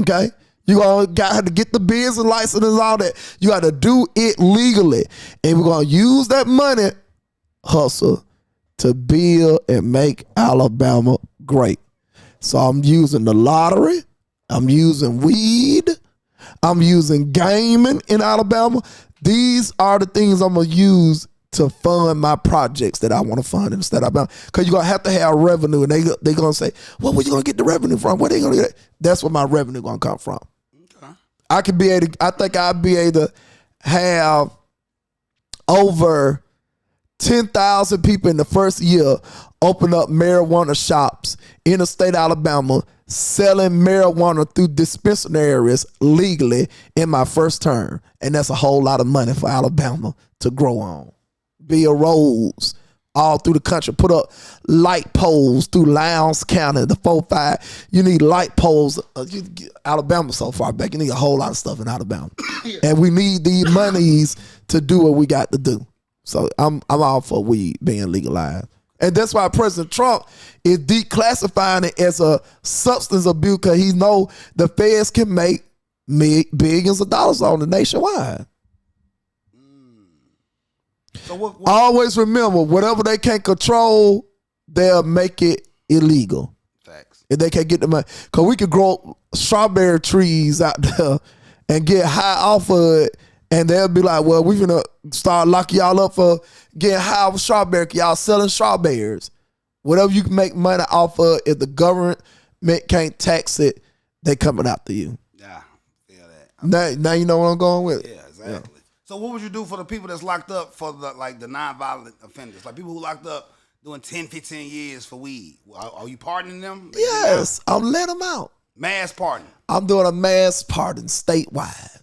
Okay? You got to get the business license and all that. You got to do it legally. And we're going to use that money, Hustle, to build and make Alabama great. So I'm using the lottery. I'm using weed. I'm using gaming in Alabama. These are the things I'm going to use to fund my projects that I want to fund in the state of Alabama. Because you're going to have revenue. And they're going to say, well, where you going to get the revenue from? Where they going to get it? That's where my revenue going to come from. Okay. I think I'd be able to have over 10,000 people in the first year open up marijuana shops in the state of Alabama, selling marijuana through dispensaries legally in my first term. And that's a whole lot of money for Alabama to grow on. Build roads all through the country. Put up light poles through Lowndes County, the 4-5. You need light poles. Alabama so far back. You need a whole lot of stuff in Alabama. Yeah. And we need these monies to do what we got to do. So I'm all for weed being legalized. And that's why President Trump is declassifying it as a substance abuse, because he know the feds can make billions of dollars on it nationwide. So what? Always remember, whatever they can't control, they'll make it illegal. Facts. If they can't get the money. Because we could grow strawberry trees out there and get high off of it, and they'll be like, well, we're going to start locking y'all up for getting high off of strawberry. Y'all selling strawberries. Whatever you can make money off of, if the government can't tax it, they coming after you. Yeah, feel that. Now you know what I'm going with. Yeah, exactly. Yeah. So what would you do for the people that's locked up for the nonviolent offenders? Like people who locked up doing 10, 15 years for weed. Are you pardoning them? Yes, I'm letting them out. Mass pardon. I'm doing a mass pardon statewide.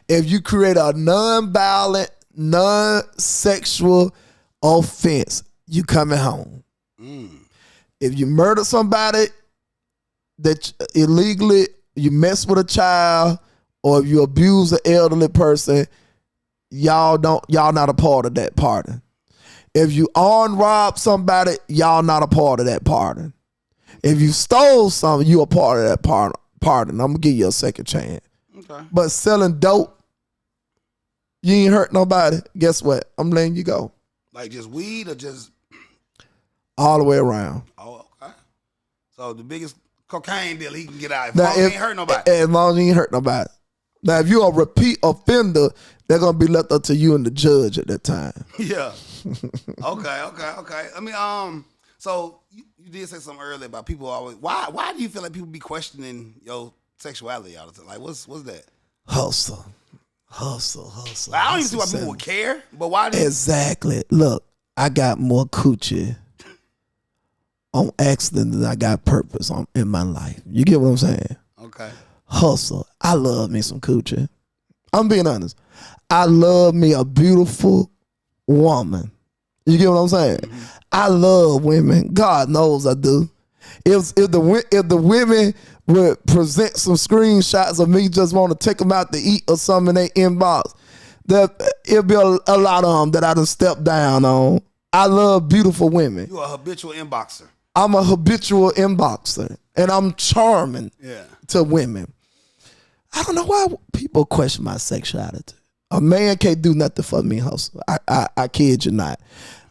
If you create a non-violent, non-sexual offense, you coming home. If you murder somebody that illegally, you mess with a child, or if you abuse an elderly person, y'all not a part of that pardon. If you armed rob somebody, y'all not a part of that pardon. If you stole something, you a part of that pardon. I'm gonna give you a second chance. Okay. But selling dope, you ain't hurt nobody. Guess what? I'm letting you go. Like just weed or just All the way around. Oh, okay. So the biggest cocaine deal he can get out. If he ain't hurt nobody. As long as you ain't hurt nobody. Now, if you're a repeat offender, they're gonna be left up to you and the judge at that time. Yeah. Okay. I mean, so you did say something earlier about people always. Why do you feel like people be questioning your sexuality all the time? Like, what's that? Hustle. Like, I don't even see why people would care, but why? Exactly. Look, I got more coochie on accident than I got purpose in my life. You get what I'm saying? Okay. Hustle. I love me some coochie. I'm being honest. I love me a beautiful woman. You get what I'm saying? Mm-hmm. I love women. God knows I do. If the women would present some screenshots of me just want to take them out to eat or something in their inbox, it'll be a lot of them that I done stepped down on. I love beautiful women. You a habitual inboxer. I'm a habitual inboxer, and I'm charming to women. I don't know why people question my sexuality. A man can't do nothing for me, hustle. I kid you not.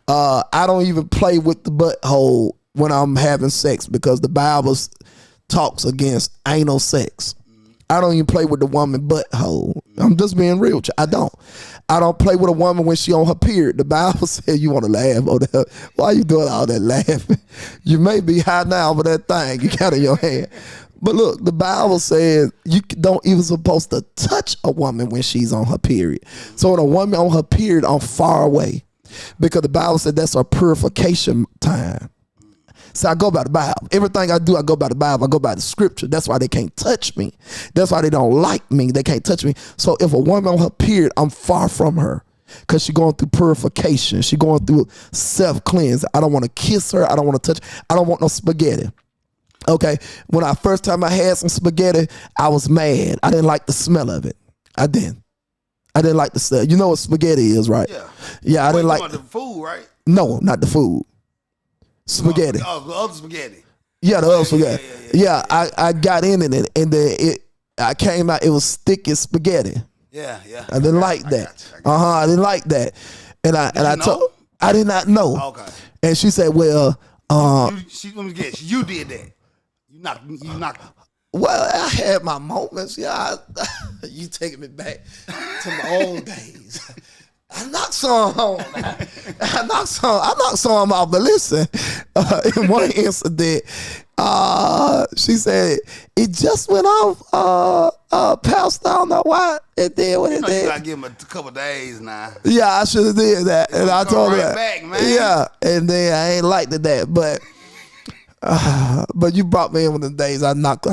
I don't even play with the butthole when I'm having sex because the Bible talks against anal sex. I don't even play with the woman butthole. I'm just being real with you. I don't play with a woman when she on her period. The Bible said you want to laugh. Why you doing all that laughing? You may be high now, but that thing you got in your hand. But look, the Bible says you don't even supposed to touch a woman when she's on her period. So when a woman on her period, I'm far away because the Bible said that's a purification time. So I go by the Bible. Everything I do, I go by the Bible. I go by the scripture. That's why they can't touch me. That's why they don't like me. They can't touch me. So if a woman on her period, I'm far from her because she's going through purification. She's going through self-cleanse. I don't want to kiss her. I don't want to touch. I don't want no spaghetti. Okay, when first time I had some spaghetti, I was mad. I didn't like the smell of it. I didn't like the smell. You know what spaghetti is, right? Yeah. I didn't like the food, right? No, not the food. Spaghetti. Oh, the other spaghetti. Yeah, the other spaghetti. Yeah, I got in it, and then I came out. It was sticky spaghetti. Yeah. I didn't like that. I didn't like that, and I told I did not know. Okay. And she said, "Well, let me guess. You did that. You knocked. Well, I had my moments. Yeah, you taking me back to my old days. I knocked some home. I knocked some off. But listen, in one incident, she said it just went off. Passed out. I don't know why it did what it did. You gotta give him a couple days now. Yeah, I should have did that, and I told her that. Back, man. Yeah, and then I ain't liked that, but you brought me in one of the days I knocked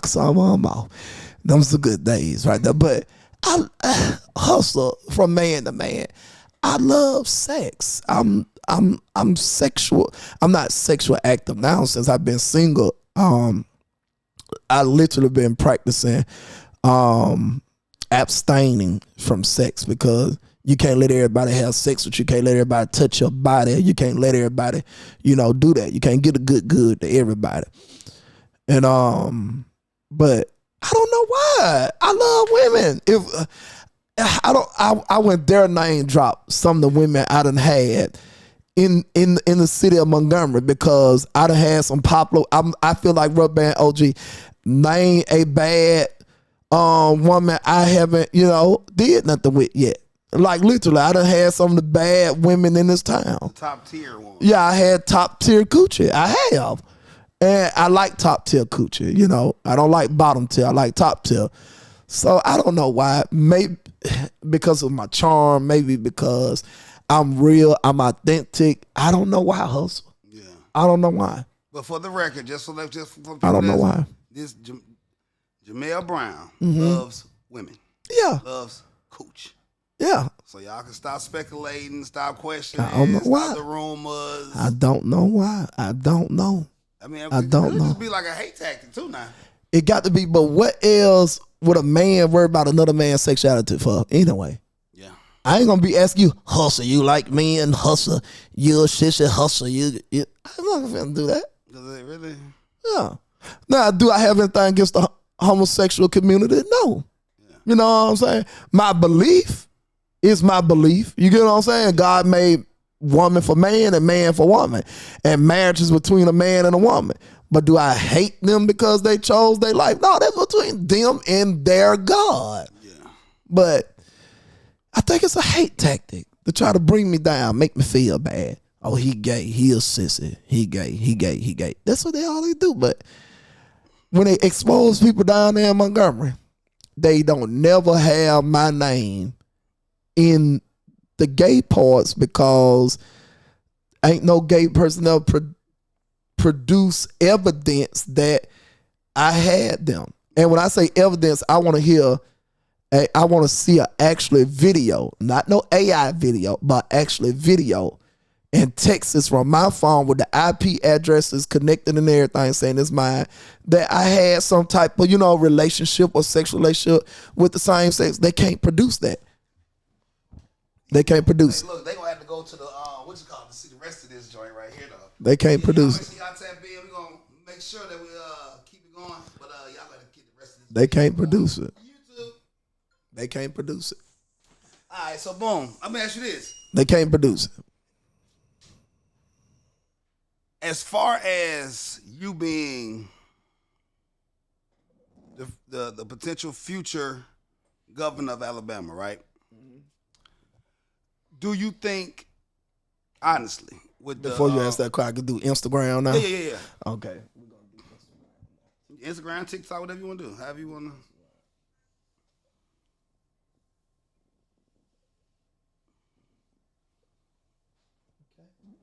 some of them off. Those are good days right there. But I hustle from man to man. I love sex. I'm sexual. I'm not sexual active now since I've been single. I literally been practicing abstaining from sex because you can't let everybody have sex with you. You can't let everybody touch your body. You can't let everybody, do that. You can't get a good to everybody. And but I don't know why. I love women. If I went there name drop some of the women I done had in the city of Montgomery because I done had some popular. I feel like Rubber Band OG name a bad woman I haven't did nothing with yet. Like literally, I done had some of the bad women in this town. Top tier one. Yeah, I had top tier coochie. I have. And I like top tier coochie, I don't like bottom tier. I like top tier. So I don't know why. Maybe because of my charm. Maybe because I'm real. I'm authentic. I don't know why, hustle. Yeah. I don't know why. But for the record, I don't know why. This Jamel Brown loves women. Yeah. loves cooch. Yeah. So y'all can stop speculating, stop questioning, I don't know stop why. the rumors. I don't know why. I don't know. I mean, I it don't could know. just be like a hate tactic too now. It got to be, but what else would a man worry about another man's sexuality for anyway? Yeah. I ain't gonna be asking you, hustle, you like me and hustle, you a shit hustle, you. I'm not gonna do that. Does it really? Yeah. Now, do I have anything against the homosexual community? No. Yeah. You know what I'm saying? My belief is my belief. You get what I'm saying? God made woman for man and man for woman. And marriage is between a man and a woman. But do I hate them because they chose their life? No, that's between them and their God. Yeah. But I think it's a hate tactic to try to bring me down, make me feel bad. Oh, he gay, he a sissy, he gay, he gay, he gay. That's what they always do. But when they expose people down there in Montgomery, they don't never have my name in the gay parts because ain't no gay person ever produce evidence that I had them. And when I say evidence, I want to hear, I want to see an actual video, not no AI video, but actually video and texts from my phone with the IP addresses connected and everything saying it's mine, that I had some type of, relationship or sexual relationship with the same sex. They can't produce that. They can't produce it. Look, they gonna have to go to the what's it called to see the rest of this joint right here though. They can't produce it. Y'all tap in. We gonna make sure that we keep it going, but y'all gotta get the rest of this. They can't produce it. YouTube. They can't produce it. All right, so boom. I'm gonna ask you this: They can't produce it. as far as you being the potential future governor of Alabama, right? Do you think, honestly, with the Before you ask that question, I could do Instagram now. yeah. Okay. Instagram, TikTok, whatever you want to do, however you want to.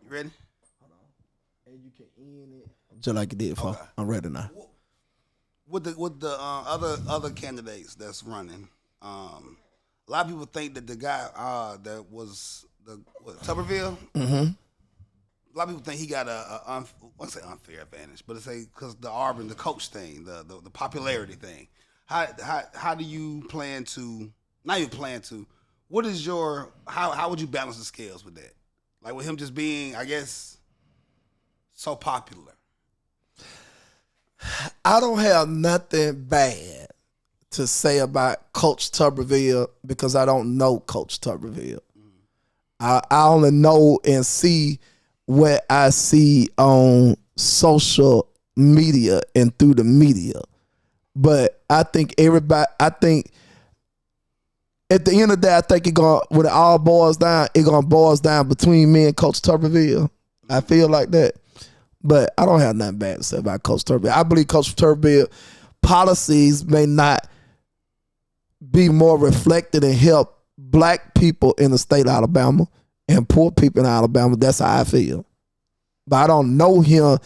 You ready? And you can end it just like you did before. Okay. I'm ready now. With the other candidates that's running, a lot of people think that the guy that was Tuberville. Mm-hmm. A lot of people think he got I won't say unfair advantage, but it's because the Auburn, the coach thing, the popularity thing. How do you plan to? Not even plan to. What is your how would you balance the scales with that? Like with him just being, I guess, so popular. I don't have nothing bad to say about Coach Tuberville because I don't know Coach Tuberville. I only know and see what I see on social media and through the media. But I think at the end of the day, I think when it all boils down, it gonna boils down between me and Coach Tuberville. I feel like that. But I don't have nothing bad to say about Coach Tuberville. I believe Coach Tuberville policies may not be more reflected and help black people in the state of Alabama and poor people in Alabama. That's how I feel. But I don't know him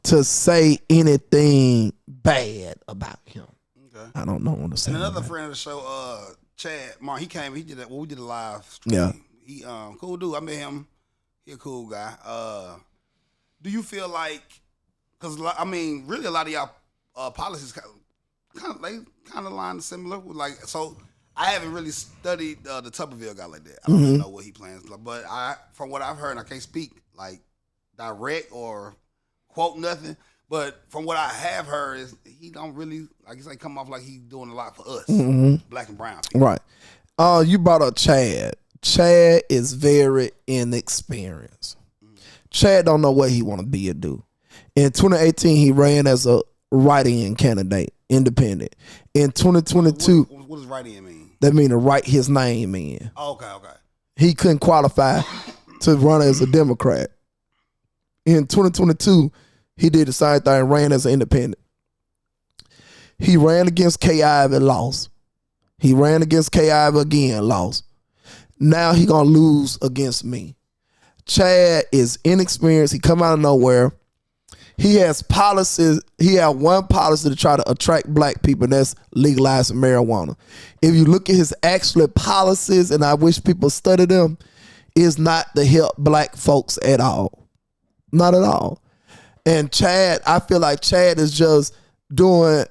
to say anything bad about him. Okay. I don't know what to say. And another about friend of the show, Chad Mark, he came. He did that. Well, we did a live stream. Yeah. He cool dude. I met him. He a cool guy. Do you feel like? Because I mean, really, a lot of y'all policies kind of line similar. With like, so I haven't really studied the Tuberville guy like that. I don't really know what he plans. But from what I've heard, and I can't speak like direct or quote nothing. But from what I have heard, is he don't really, like you say, come off like he's doing a lot for us, black and brown people. Right. You brought up Chad. Chad is very inexperienced. Chad don't know what he want to be or do. In 2018, he ran as a write-in candidate, independent. In 2022, what does write-in mean? that mean to write his name in. Oh, okay. He couldn't qualify to run as a Democrat. In 2022, he did the same thing, ran as an independent. He ran against Kay Ivey, lost. He ran against Kay Ivey again, lost. Now he gonna lose against me. Chad is inexperienced. He come out of nowhere. he has policies. He had one policy to try to attract black people, and that's legalizing marijuana. If you look at his actual policies, and I wish people study them, is not to help black folks at all. Not at all. And Chad, I feel like Chad is just doing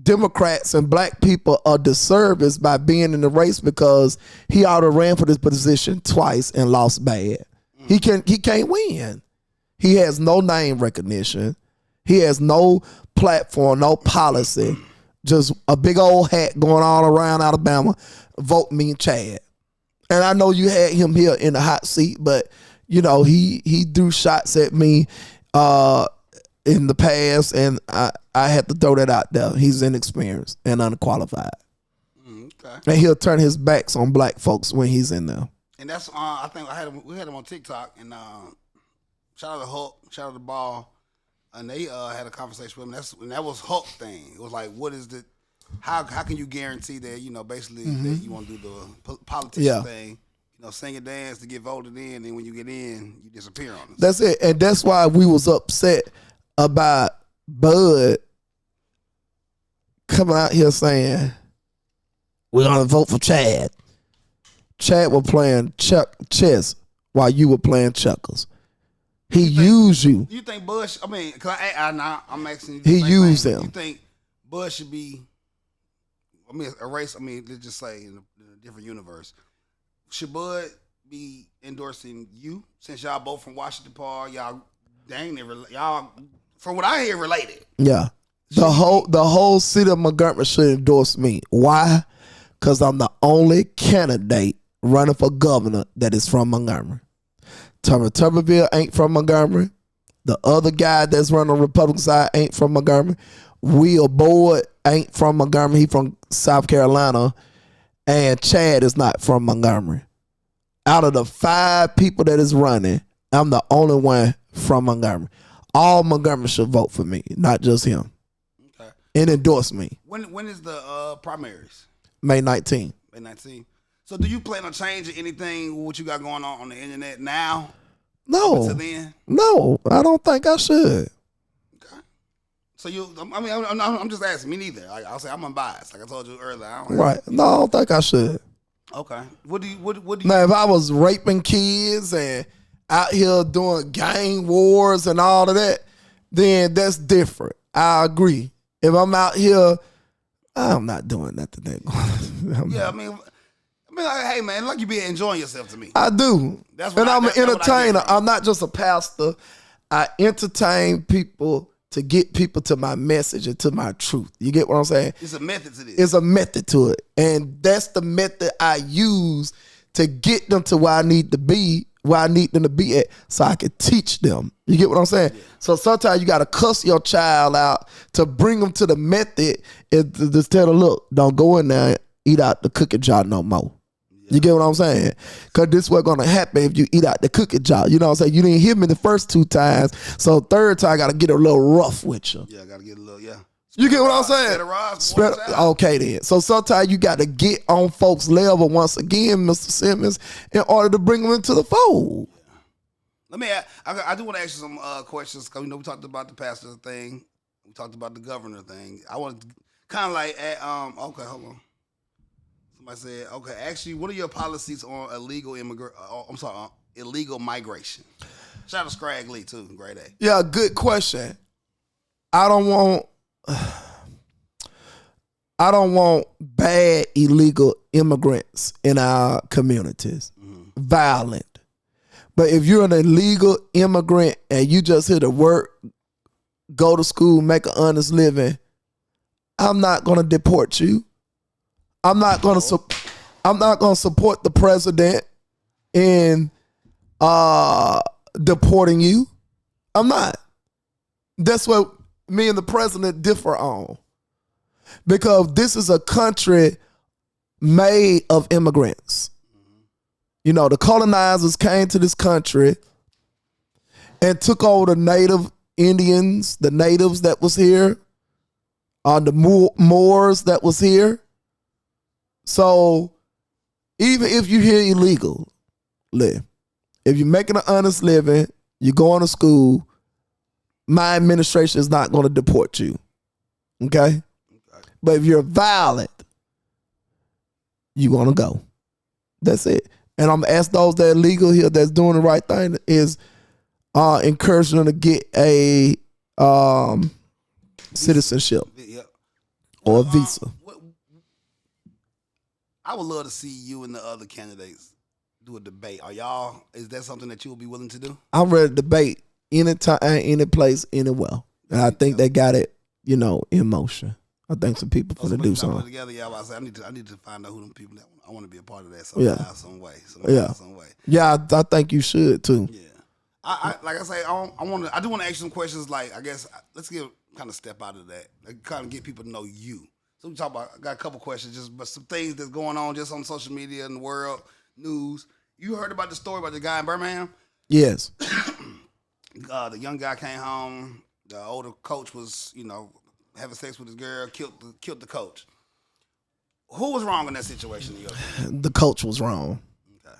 Democrats and black people a disservice by being in the race, because he already ran for this position twice and lost bad. He can't win. He has no name recognition. He has no platform, no policy. Just a big old hat going all around Alabama. Vote me, Chad. And I know you had him here in the hot seat, but you know he threw shots at me in the past, and I had to throw that out there. He's inexperienced and unqualified. Okay. And he'll turn his backs on black folks when he's in there. And that's I think we had him on TikTok, and shout out to Hulk, shout out to Ball, and they had a conversation with him. And that was Hulk thing. It was like, what is the how can you guarantee that, you know, basically that you want to do the politician thing, you know, sing and dance to get voted in, and when you get in, you disappear on us. That's it. And that's why we was upset about Bud coming out here saying, we're going to vote for Chad. Chad was playing chess while you were playing checkers. He used you. You think Bush, I mean, because I'm asking you. He used him. You think Bush should be, I mean, a race, I mean, let's just say in a different universe. Should Bud be endorsing you, since y'all both from Washington Park? Y'all, y'all, from what I hear, related. Yeah. The whole city of Montgomery should endorse me. Why? Because I'm the only candidate running for governor that is from Montgomery. Tuberville ain't from Montgomery. The other guy that's running the Republican side ain't from Montgomery. Will Boyd ain't from Montgomery. He from South Carolina. And Chad is not from Montgomery. Out of the 5 people that is running, I'm the only one from Montgomery. All Montgomery should vote for me, not just him. Okay. And endorse me. When is the primaries? May 19th. May 19th. So do you plan on changing anything, what you got going on the internet now? No. Until then? No, I don't think I should. Okay. So I'm just asking. Me neither. I'll say I'm unbiased. Like I told you earlier. Right. No, I don't think I should. Okay. What do you? Now, if I was raping kids and out here doing gang wars and all of that, then that's different. I agree. If I'm out here, I'm not doing nothing. Yeah, I mean, like, hey man, like you be enjoying yourself to me. I do. And I'm an entertainer. I'm not just a pastor. I entertain people to get people to my message and to my truth. You get what I'm saying? It's a method to this. It's a method to it. And that's the method I use to get them to where I need to be, where I need them to be at, so I can teach them. You get what I'm saying? Yeah. So sometimes you got to cuss your child out to bring them to the method, and to just tell them, look, don't go in there and eat out the cookie jar no more. You get what I'm saying? Because this is what's going to happen if you eat out the cookie jar. You know what I'm saying? You didn't hear me the first 2 times, so third time I got to get a little rough with you. Yeah, I got to get a little, yeah. You get what I'm saying? Okay then. So sometimes you got to get on folks' level once again, Mr. Simmons, in order to bring them into the fold. Yeah. Let me I do want to ask you some questions, because we talked about the pastor thing. We talked about the governor thing. I want to kind of like, okay, hold on. Somebody said, okay, actually, what are your policies on illegal illegal migration? Shout out to Scrag Lee, too. Great A. Yeah, good question. I don't want bad illegal immigrants in our communities. Mm-hmm. Violent. But if you're an illegal immigrant and you just here to work, go to school, make an honest living, I'm not going to deport you. I'm not going to support the president in deporting you. I'm not. That's what me and the president differ on. Because this is a country made of immigrants. You know, the colonizers came to this country and took over the native Indians, the natives that was here, the Moors that was here. So even if you're here illegally, if you're making an honest living, you're going to school, my administration is not going to deport you. Okay? But if you're violent, you're going to go. That's it. And I'm going to ask those that are legal here that's doing the right thing is encouraging them to get a citizenship or a visa. I would love to see you and the other candidates do a debate. Is that something that you would be willing to do? I'm ready to debate anytime, any place, anywhere. And I think they got it, in motion. I think some people finna do something. Together, I need to find out who them people that I want to be a part of that some way. Yeah, I think you should too. Yeah. I like I say, I do want to ask you some questions. Like, I guess let's kind of step out of that, like, kind of get people to know you. So we talk about. I got a couple questions, but some things that's going on just on social media and the world news. You heard about the story about the guy in Birmingham? Yes. The young guy came home. The older coach was, having sex with his girl. Killed the coach. Who was wrong in that situation? The coach was wrong. Okay.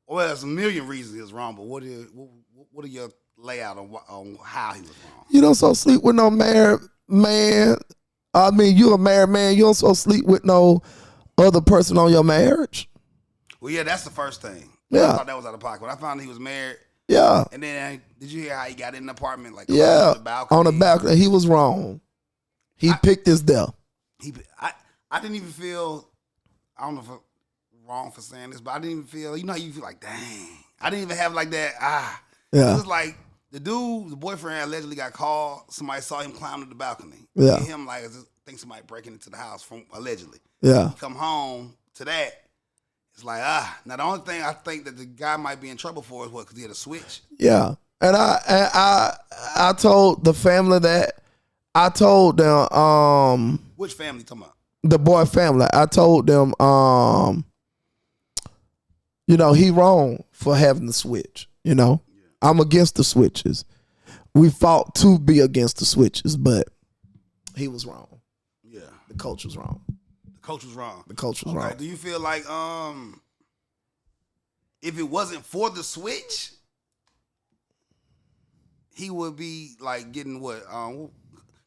Well, there's a million reasons he was wrong, but what are your layout on how he was wrong? You don't so sleep with no married man. I mean, you a married man. You don't so sleep with no other person on your marriage. Well, yeah, that's the first thing. Yeah. I thought that was out of pocket. When I found he was married. Yeah. And then did you hear how he got in the apartment? Like, yeah, on the balcony. He was wrong. He picked his death. I didn't even feel. I don't know if I'm wrong for saying this, but I didn't even feel. You know how you feel like, dang. I didn't even have like that. Yeah. It was like the boyfriend allegedly got called. Somebody saw him climb to the balcony. Yeah. And him I think somebody breaking into the house from allegedly. Yeah. He come home to that. It's like, Now, the only thing I think that the guy might be in trouble for is because he had a switch. Yeah. And I told the family that. I told them. Which family you talking about? The boy family. I told them, he wrong for having the switch. Yeah. I'm against the switches. We fought to be against the switches, but he was wrong. Yeah. The coach was wrong. The coach was wrong. The coach was wrong. Do you feel like if it wasn't for the switch, he would be like getting what?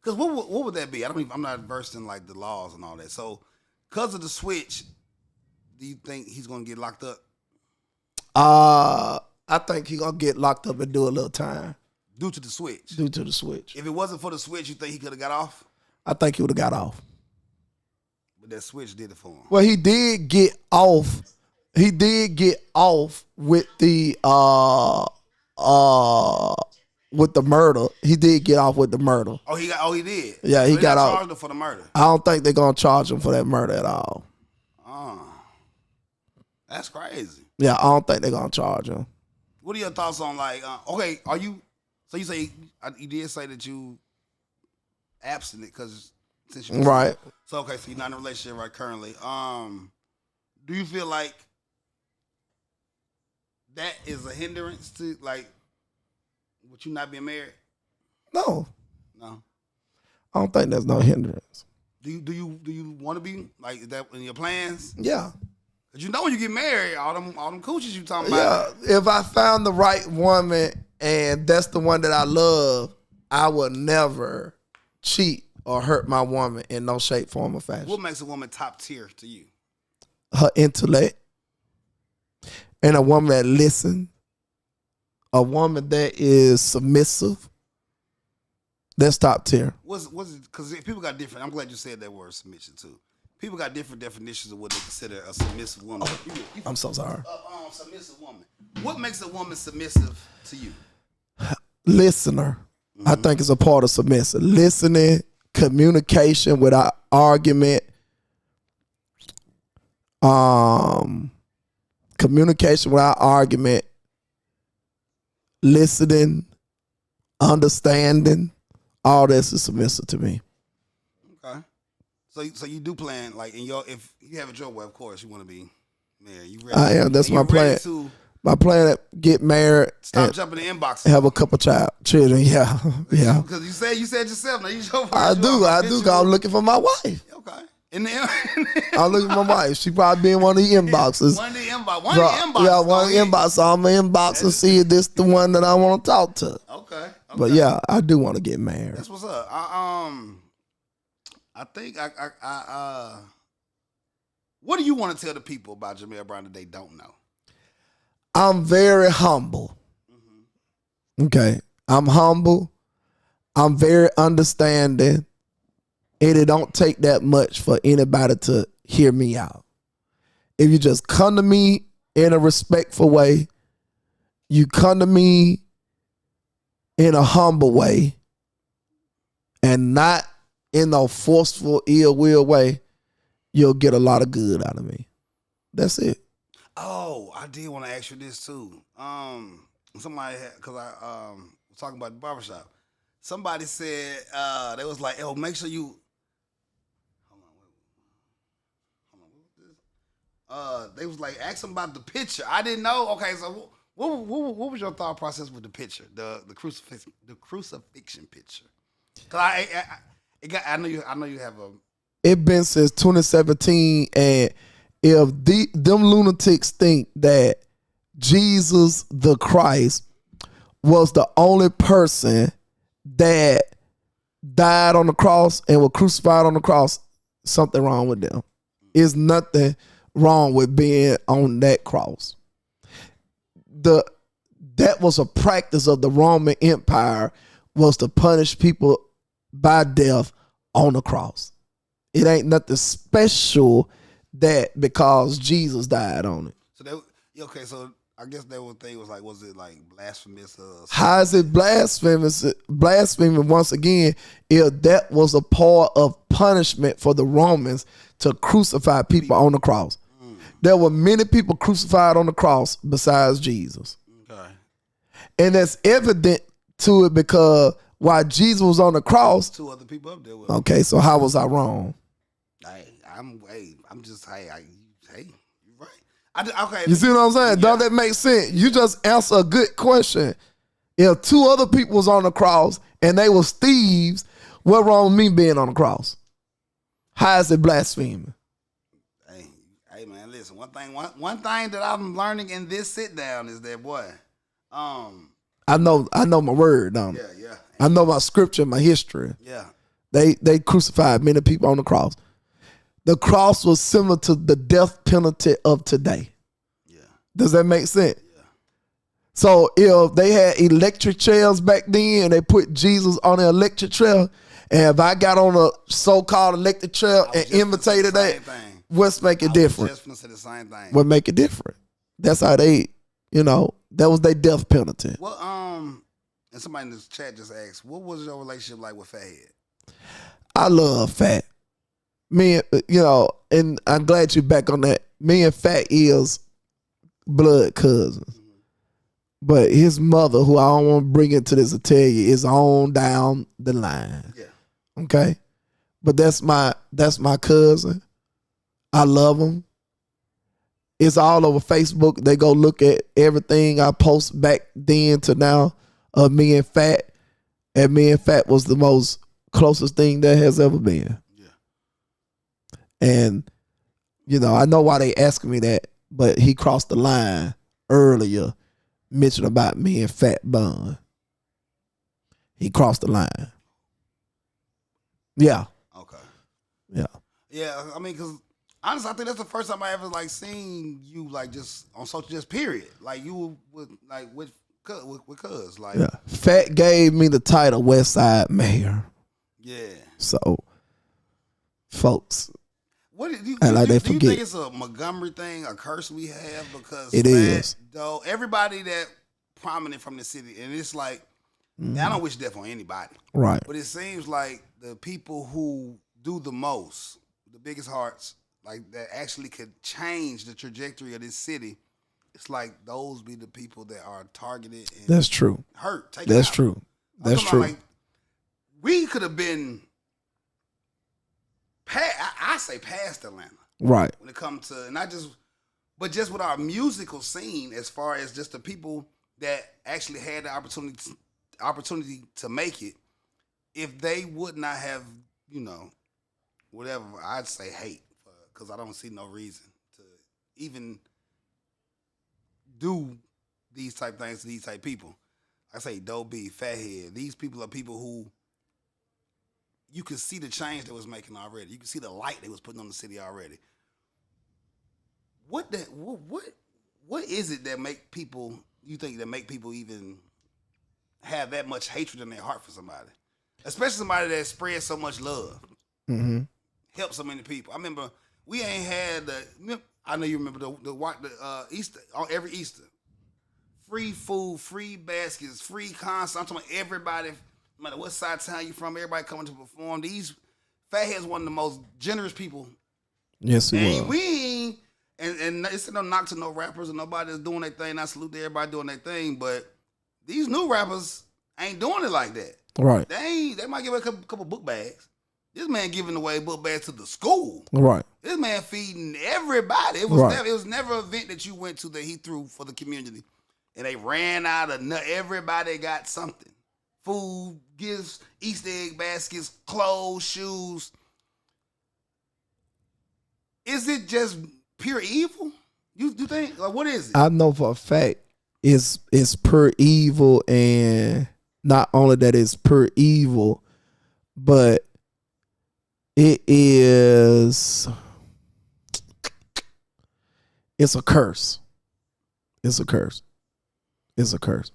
Because what would that be? I'm not versed in like the laws and all that. So, because of the switch, do you think he's gonna get locked up? I think he's gonna get locked up and do a little time. Due to the switch. Due to the switch. If it wasn't for the switch, you think he could have got off? I think he would have got off. But that switch did it for him. Well, he did get off. He did get off with the murder. He did get off with the murder. He did. Yeah, he got off. Charged him for the murder. I don't think they're gonna charge him for that murder at all. That's crazy. Yeah, I don't think they're gonna charge him. What are your thoughts on okay? Are you? So you say you did say that you abstinent because since you right. So okay, so you're not in a relationship right currently. Do you feel like that is a hindrance to like with you not being married? No. No. I don't think there's no hindrance. Do you want to be like is that in your plans? Yeah. Cause when you get married, all them coochies you talking about. Yeah. If I found the right woman and that's the one that I love, I would never cheat or hurt my woman in no shape, form, or fashion. What makes a woman top tier to you? Her intellect. And a woman that listens. A woman that is submissive. That's top tier. What's it? Because people got different. I'm glad you said that word submission too. People got different definitions of what they consider a submissive woman. I'm so sorry. Submissive woman. What makes a woman submissive to you? Listener. Mm-hmm. I think it's a part of submissive. Listening, communication without argument. Communication without argument. Listening, understanding. All this is submissive to me. Okay. So you do plan like if you have a job, well, of course you want to be married. You ready? I am. That's my plan. My plan to get married. Stop jumping the inbox. Have a couple children. Yeah, yeah. Because you said yourself. Now you I do. Cause I'm looking for my wife. Okay. In the I look at my wife. She probably be in one of the inboxes. one of the inbox. One of the inboxes. Yeah, one of the inboxes. So I'm in inbox and see if this the one that I want to talk to. Okay. But yeah, I do want to get married. That's what's up. I think what do you want to tell the people about Jamel Brown that they don't know? I'm very humble. Okay. I'm humble. I'm very understanding. And it don't take that much for anybody to hear me out. If you just come to me in a respectful way, you come to me in a humble way, and not in a forceful, ill will way, you'll get a lot of good out of me. That's it. Oh, I did want to ask you this too. Somebody because I was talking about the barbershop. Somebody said they was like, "Oh, make sure you." They was like, ask them about the picture. I didn't know. Okay, so what was your thought process with the picture, the crucifixion picture? Cause I know you have a. It been since 2017, and if them lunatics think that Jesus the Christ was the only person that died on the cross and was crucified on the cross, something wrong with them. There's nothing wrong with being on that cross. That was a practice of the Roman Empire, was to punish people by death on the cross. It ain't nothing special that because Jesus died on it. So okay, so I guess that one thing was like, was it like blasphemous? How is it blasphemous? Blasphemy once again, if that was a part of punishment for the Romans to crucify people on the cross. There were many people crucified on the cross besides Jesus. Okay. And that's evident to it because while Jesus was on the cross, 2 other people up there with okay, so how was I wrong? I'm you're right. Okay. You see what I'm saying? Yeah. Don't that make sense? You just answer a good question. If 2 other people was on the cross and they was thieves, what wrong with me being on the cross? How is it blasphemy? Hey man, listen. One thing that I'm learning in this sit down is that boy, I know my word, don't I? Yeah. I know my scripture, my history. Yeah. They crucified many people on the cross. The cross was similar to the death penalty of today. Yeah. Does that make sense? Yeah. So if they had electric chairs back then and they put Jesus on an electric chair, and if I got on a so-called electric chair and imitated that, what's make it different? Just gonna say the same thing. What make it different? That's how they, that was their death penalty. Well, and somebody in this chat just asked, what was your relationship like with Fathead? I love Fat. Me, and I'm glad you're back on that. Me and Fat is blood cousins. But his mother, who I don't want to bring into this to tell you, is on down the line. Yeah. Okay? But that's my cousin. I love him. It's all over Facebook. They go look at everything I post back then to now of me and Fat. And me and Fat was the most closest thing that has ever been. Yeah. And, I know why they asking me that, but he crossed the line earlier, mentioned about me and Fat Bun. He crossed the line. Yeah. Okay. Yeah. Yeah, I mean, because honestly, I think that's the first time I ever seen you just on social, just period. Like you with cuz like. Yeah. Fat gave me the title West Side Mayor. Yeah. So, folks. What do you forget. think it's a Montgomery thing, a curse we have? Because it is. Though everybody that prominent from the city, and it's like, I don't wish death on anybody. Right. But it seems like the people who do the most, the biggest hearts, like that actually could change the trajectory of this city. It's like those be the people that are targeted and that's true. Hurt. That's true. That's true. Like, we could have been I say past Atlanta. Right. When it comes to but just with our musical scene, as far as just the people that actually had the opportunity to make it, if they would not have, whatever. I'd say hate because I don't see no reason to even do these type things to these type people. I say Dope B, Fathead. These people are people who you could see the change they was making already. You could see the light they was putting on the city already. What is it that make people, you think, that make people even have that much hatred in their heart for somebody? Especially somebody that spreads so much love. Mm-hmm. Helps so many people. I remember we ain't had I know you remember the Easter, on every Easter. Free food, free baskets, free concert. I'm talking about everybody, no matter what side of town you from, everybody coming to perform. These Fathead's one of the most generous people. Yes, he was. We ain't, and it's no knock to no rappers or nobody that's doing their thing. I salute to everybody doing their thing, but these new rappers ain't doing it like that. Right. They might give away a couple book bags. This man giving away book bags to the school. Right. This man feeding everybody. It was never an event that you went to that he threw for the community. And they ran out of everybody got something. Food, gifts, Easter egg baskets, clothes, shoes. Is it just pure evil? You think? Like, what is it? I know for a fact it's pure evil, and not only that it's pure evil, but it's a curse. It's a curse. It's a curse.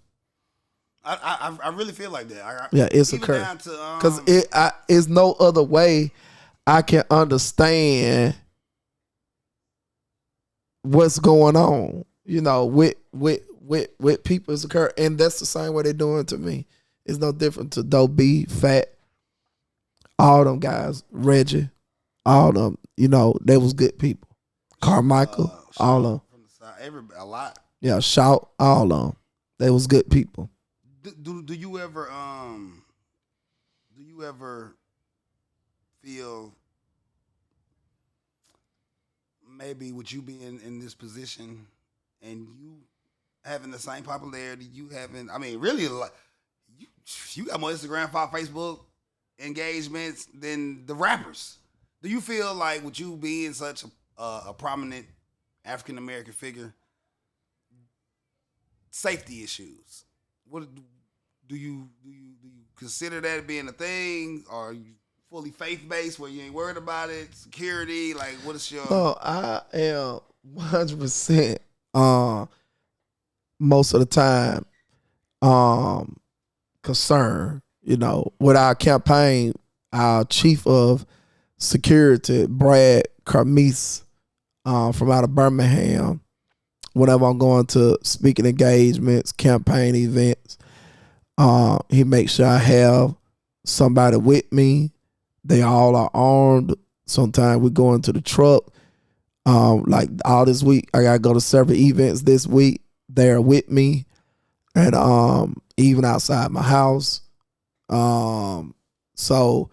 I really feel like that. Yeah, it's a curse. Because it's no other way I can understand what's going on. You know, with people, it's a curse, and that's the same way they're doing to me. It's no different to Dope B, Fat, all them guys, Reggie, all them. You know, they was good people. Carmichael, all of them. From the side, a lot. Yeah, Shout, all of them. They was good people. Do you ever feel maybe with you being in this position and you having the same popularity you having? I mean, really, like you got more Instagram, Facebook engagements than the rappers. Do you feel like with you being such a prominent African American figure, safety issues? What do you consider that being a thing? Or are you fully faith based where you ain't worried about it? Security, like what is your? Oh, I am 100% most of the time concerned. You know, with our campaign, our chief of security, Brad Carmise, from out of Birmingham. Whenever I'm going to speaking engagements, campaign events, he makes sure I have somebody with me. They all are armed. Sometimes we go into the truck. Like all this week, I gotta go to several events this week. They're with me, and even outside my house. So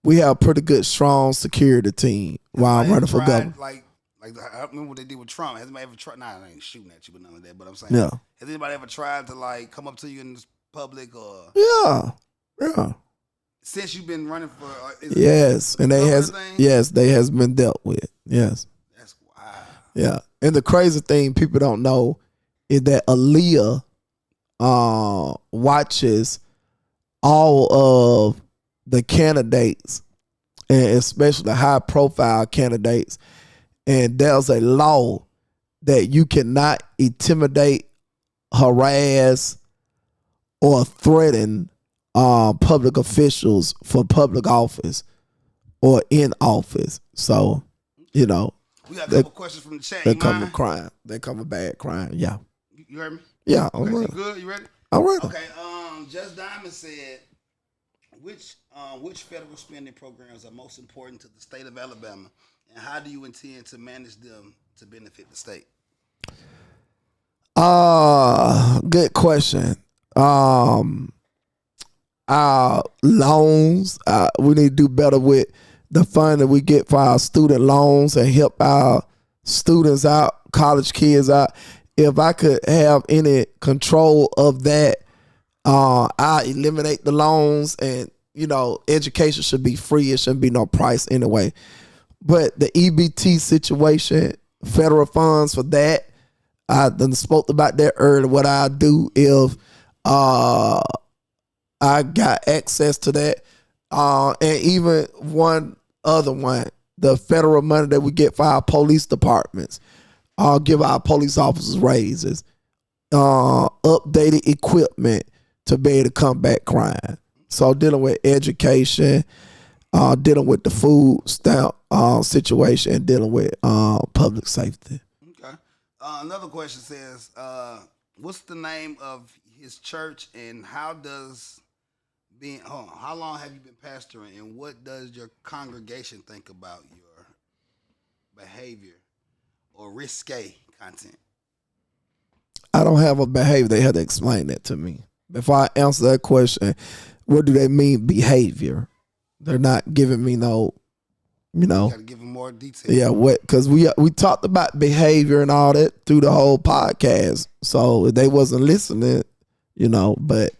we have a pretty good, strong security team while I'm running for governor. Like I remember what they did with Trump. Has anybody ever tried? Nah, I ain't shooting at you, but none of that. But I'm saying, Yeah. Has anybody ever tried to like come up to you in public or? Yeah. Since you've been running for, yes, and they has been dealt with. Yes. That's wild. Yeah, and the crazy thing people don't know is that Aaliyah watches all of the candidates, and especially high profile candidates. And there's a law that you cannot intimidate, harass, or threaten public officials for public office or in office. So, you know. We got a couple questions from the chat. They come with crime. They come with bad crime. Yeah. You heard me? Yeah. Okay, you good? You ready? I'm ready. Okay. Just Diamond said, which federal spending programs are most important to the state of Alabama, and how do you intend to manage them to benefit the state? Good question. Our loans, we need to do better with the fund that we get for our student loans and help our students out, college kids out. If I could have any control of that, I eliminate the loans and education should be free. It shouldn't be no price anyway. But the EBT situation, federal funds for that, I done spoke about that earlier. What I do if I got access to that, and even one other one, the federal money that we get for our police departments, I'll give our police officers raises, updated equipment to be able to combat crime. So dealing with education, dealing with the food stamp situation, and dealing with public safety. Okay. Another question says, what's the name of his church, and how long have you been pastoring, and what does your congregation think about your behavior or risque content? I don't have a behavior. They had to explain that to me. Before I answer that question, what do they mean behavior? They're not giving me no, You gotta give them more detail. Yeah, because we talked about behavior and all that through the whole podcast. So they wasn't listening, but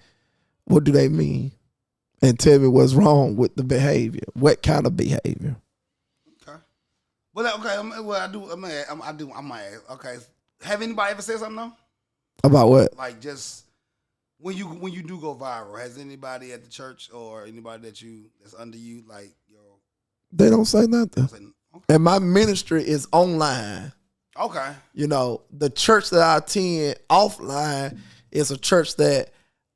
what do they mean? And tell me what's wrong with the behavior. What kind of behavior? Okay. Well, okay. I might ask. Okay. Have anybody ever said something though? About what? Like just when you do go viral, has anybody at the church or anybody that's under you like They don't say nothing. Okay. And my ministry is online. Okay. The church that I attend offline is a church that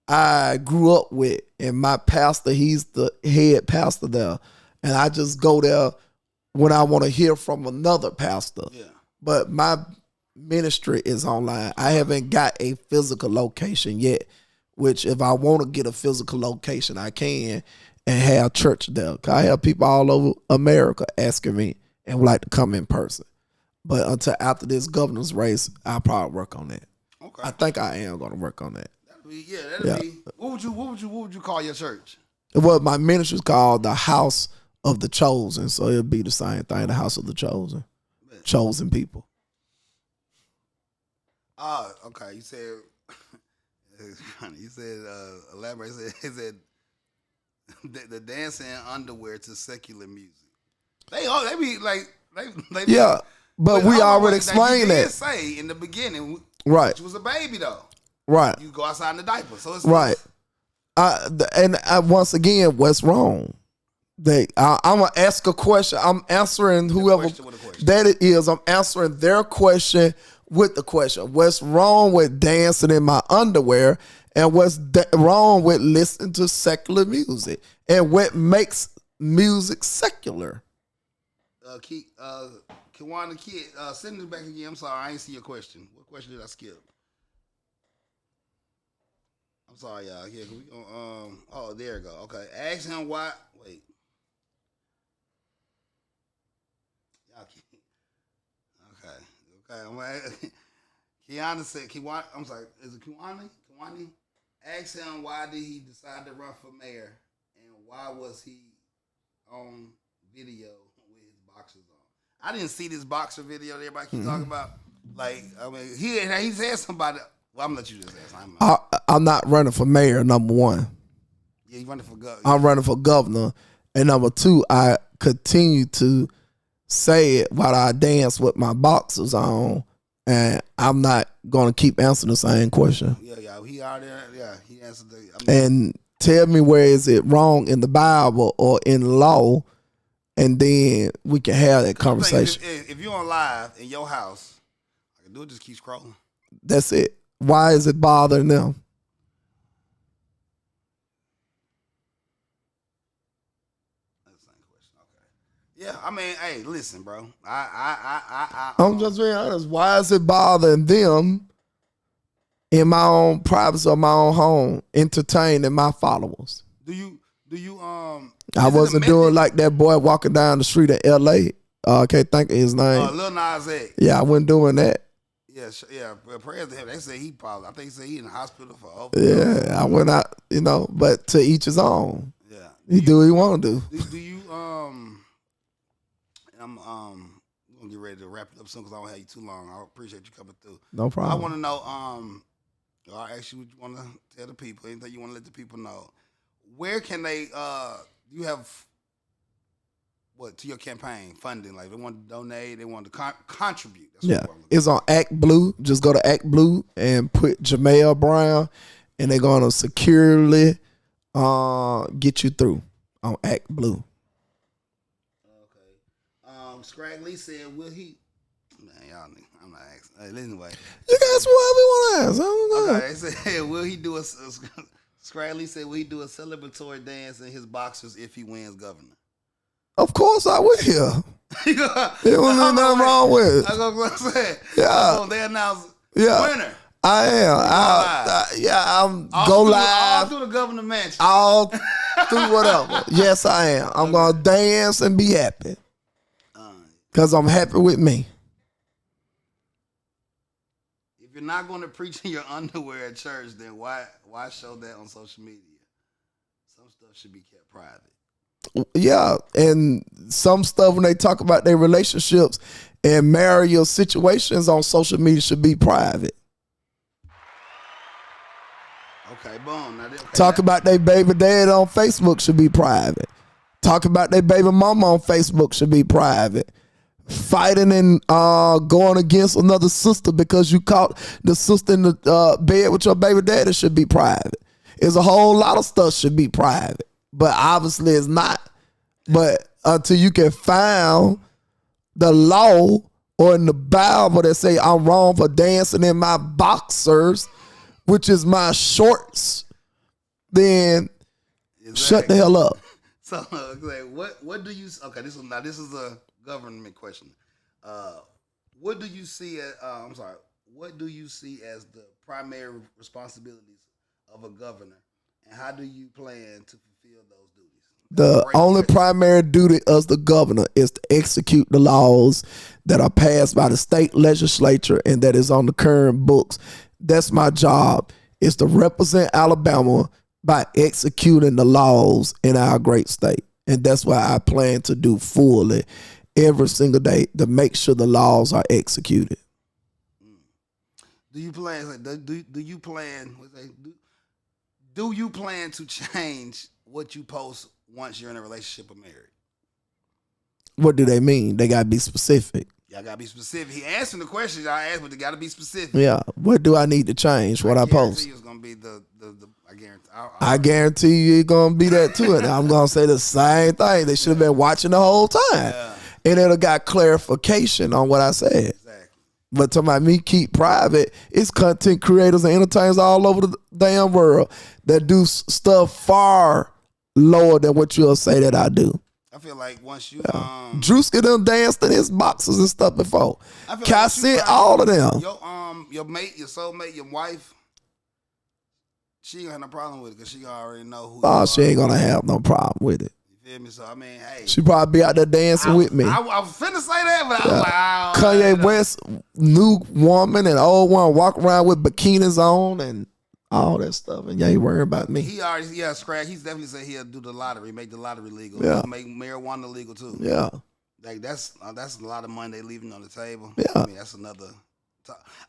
I grew up with, and my pastor, he's the head pastor there. And I just go there when I want to hear from another pastor. Yeah. But my ministry is online. I haven't got a physical location yet, which if I want to get a physical location, I can and have church there. 'Cause I have people all over America asking me and would like to come in person. But until after this governor's race, I'll probably work on that. Okay. I think I am going to work on that. That'll be. What would you call your church? Well, my ministry is called the House of the Chosen, so it'll be the same thing, the House of the Chosen, chosen people. Okay. You said. It's funny. You said elaborate. He said the dancing in underwear to secular music. They be like they. Yeah, but we already explained that. You did say in the beginning, right? She was a baby though. Right. You go outside in the diaper, so it's right. Once again, what's wrong? I'm gonna ask a question. I'm answering whoever that it is. I'm answering their question with the question. What's wrong with dancing in my underwear? And what's wrong with listening to secular music? And what makes music secular? Kiwana Kid, send it back again. I'm sorry, I ain't see your question. What question did I skip? I'm sorry, y'all. Here, we go. There you go. Okay, ask him why. Wait. Y'all keep. Okay. Kiwana said, I'm sorry, is it Kiwani? Kiwani? Ask him why did he decide to run for mayor, and why was he on video with his boxers on? I didn't see this boxer video that everybody keep talking about. Like, I mean, he said somebody. Well, I'm gonna let you just ask. I'm not running for mayor, number one. Yeah, you running for governor. I'm running for governor. And number two, I continue to say it while I dance with my boxers on. And I'm not going to keep answering the same question. Yeah. He already, he answered and tell me where is it wrong in the Bible or in law, and then we can have that conversation. If you're on live in your house, I can do it, just keep scrolling. That's it. Why is it bothering them? Yeah, I mean, hey, listen, bro. I'm just being honest. Why is it bothering them in my own privacy of my own home, entertaining my followers? Do you I wasn't doing like that boy walking down the street in L.A. I can't think of his name. Lil Nas X. Yeah, I wasn't doing that. Yeah. Prayers to him. They say I think he said he in the hospital for overdose. Yeah, I went out, but to each his own. Yeah. He do what he want to do. Do you I'm gonna get ready to wrap it up soon because I don't have you too long. I appreciate you coming through. No problem. I want to know. I'll ask you what you want to tell the people. Anything you want to let the people know. where can they? You have what to your campaign funding? Like they want to donate, they want to contribute. That's Yeah, what I'm looking it's on Act Blue. Just go to Act Blue and put Jamel Brown, and they're gonna securely get you through on Act Blue. Okay. Scraggly said, "Will he?" Man, y'all, I'm not asking. Anyway, You guys, what we want to ask? I don't know. okay. They said, "Will he do a?" Scraggly said, "Will he do a celebratory dance in his boxers if he wins governor?" Of course I will. There wasn't nothing wrong with it. I was gonna say, Yeah. So they announced Yeah. winner. I am. I'm go live all through the governor mansion. all through whatever. Yes, I am. I'm gonna dance and be happy because I'm happy with me. If you're not going to preach in your underwear at church, then why show that on social media? Some stuff should be kept private. Yeah, and some stuff when they talk about their relationships and marital situations on social media should be private. Okay, boom. Now, Talk about their baby dad on Facebook should be private. Talk about their baby mama on Facebook should be private. Fighting and going against another sister because you caught the sister in the bed with your baby daddy should be private. There's a whole lot of stuff should be private, but obviously it's not. But until you can find the law or in the Bible that say I'm wrong for dancing in my boxers, which is my shorts, then shut the hell up. So, what do you? Okay, this is a government question. What do you see? I'm sorry. What do you see as the primary responsibilities of a governor, and how do you plan to fulfill those duties? The only primary duty of the governor is to execute the laws that are passed by the state legislature and that is on the current books. That's my job, is to represent Alabama by executing the laws in our great state. And that's what I plan to do fully every single day, to make sure the laws are executed. Do you plan? Do you plan to change what you post once you're in a relationship or married? What do they mean? They gotta be specific. Y'all gotta be specific. He answering the question y'all asked, but they gotta be specific. Yeah. What do I need to change? What I post? It's gonna be the I guarantee. I guarantee you it's gonna be that too. And I'm gonna say the same thing. They should have been watching the whole time. Yeah. And it'll got clarification on what I said. Exactly. But talking about me keep private, it's content creators and entertainers all over the damn world that do stuff far lower than what you'll say that I do. I feel like once you Drewski done danced in his boxes and stuff before. Cassette, all of them. Your mate, your soulmate, your wife, she ain't gonna have no problem with it because she already know who. Oh, she ain't gonna have no problem with it. You feel me? So I mean, hey, She probably be out there dancing with me. I was finna say that, but I was like, oh, Kanye West, new woman and old one walk around with bikinis on and all that stuff, and you ain't worrying about me. He already, Scrag. He's definitely said he'll do the lottery, make the lottery legal, Yeah. make marijuana legal too. Yeah. Like that's a lot of money they leaving on the table. Yeah. I mean, that's another.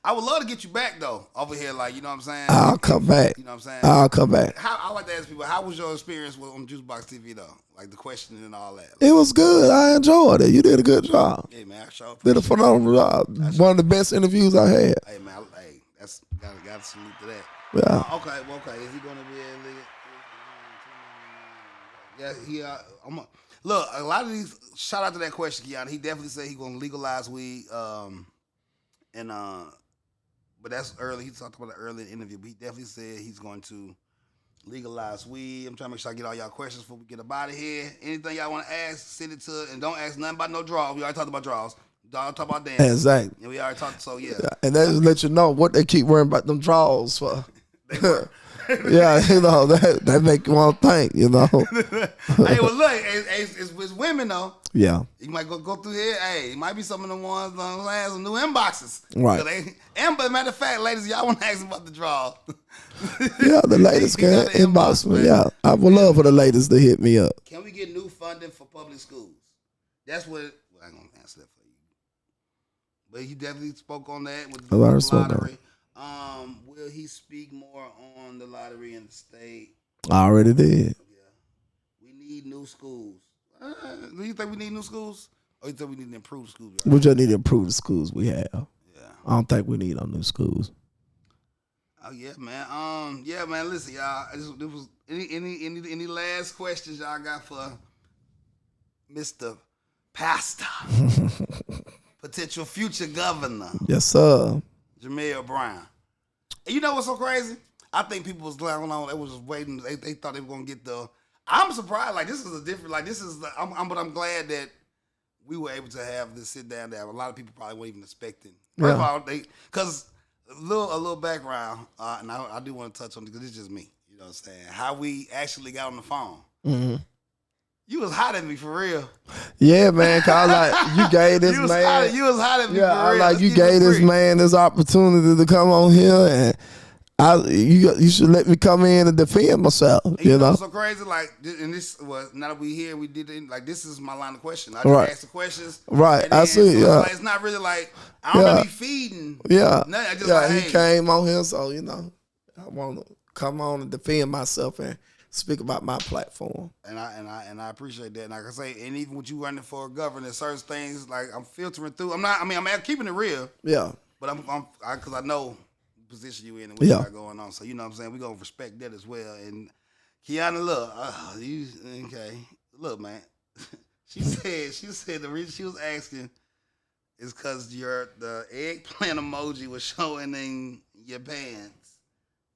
I would love to get you back though, over here, like you know what I'm saying. I'll come back. You know what I'm saying. I'll come back. I like to ask people, how was your experience on Juicebox TV though? Like the questioning and all that. It was good. I enjoyed it. You did a good job. Hey man, I sure Did a phenomenal job. One of the best interviews I had. Hey man, that's got to salute to that. Yeah. Okay. Is he gonna be look. A lot of these. Shout out to that question, Keon. He definitely said he's gonna legalize weed. But that's early. He talked about it early in the interview. But he definitely said he's going to legalize weed. I'm trying to make sure I get all y'all questions before we get up out of here. Anything y'all want to ask, send it to, and don't ask nothing about no draws. We already talked about draws. Don't talk about dancing. Exactly. And we already talked. So yeah. And that just let you know what they keep worrying about them draws for. Yeah, you know, that make you want to think, you know. Hey, well, look, it's women, though. Yeah. You might go through here. Hey, it might be some of the ones that some new inboxes. Right. But matter of fact, ladies, y'all want to ask about the draw. Yeah, the ladies can inbox me. Yeah, I would love for the ladies to hit me up. Can we get new funding for public schools? That's what, I ain't going to answer that for you. But he definitely spoke on that with the lottery. Will he speak more on the lottery in the state? I already did. need new schools. Do you think we need new schools? Or you think we need to improve schools? We just need to improve the schools we have. Yeah. I don't think we need no new schools. Oh yeah, man. Yeah, man. Listen, y'all. This was any last questions y'all got for Mr. Pastor, potential future governor, Yes, sir. Jamel Brown? And you know what's so crazy? I think people was going on. They was just waiting. They thought they were gonna get the. I'm surprised. Like this is a different. Like this is. But I'm glad that we were able to have this sit down. That a lot of people probably weren't even expecting. First of all, because a little background, and I do want to touch on it because it's just me. You know what I'm saying? How we actually got on the phone. Mm-hmm. You was hot at me for real. Yeah, man. Cause I like you gave this man. You was hot at me Yeah, for real. I like you gave this man this opportunity to come on here, and you should let me come in and defend myself. And you know, what's so crazy. Like, and this was now that we here, we did it. Like, this is my line of question. I just ask the questions. Right. I see. So Yeah. it's not really like I don't really feeding. Yeah. Nothing. I just Yeah. like, He hey. came on here, so you know, I want to come on and defend myself and speak about my platform. And I appreciate that. And like I say, and even with you running for governor, certain things like I'm filtering through. I'm keeping it real. Yeah. But because I know the position you in and what you got going on. So you know what I'm saying? We're gonna respect that as well. And Kiana, look, okay. Look, man. she said the reason she was asking is because the eggplant emoji was showing in your pants.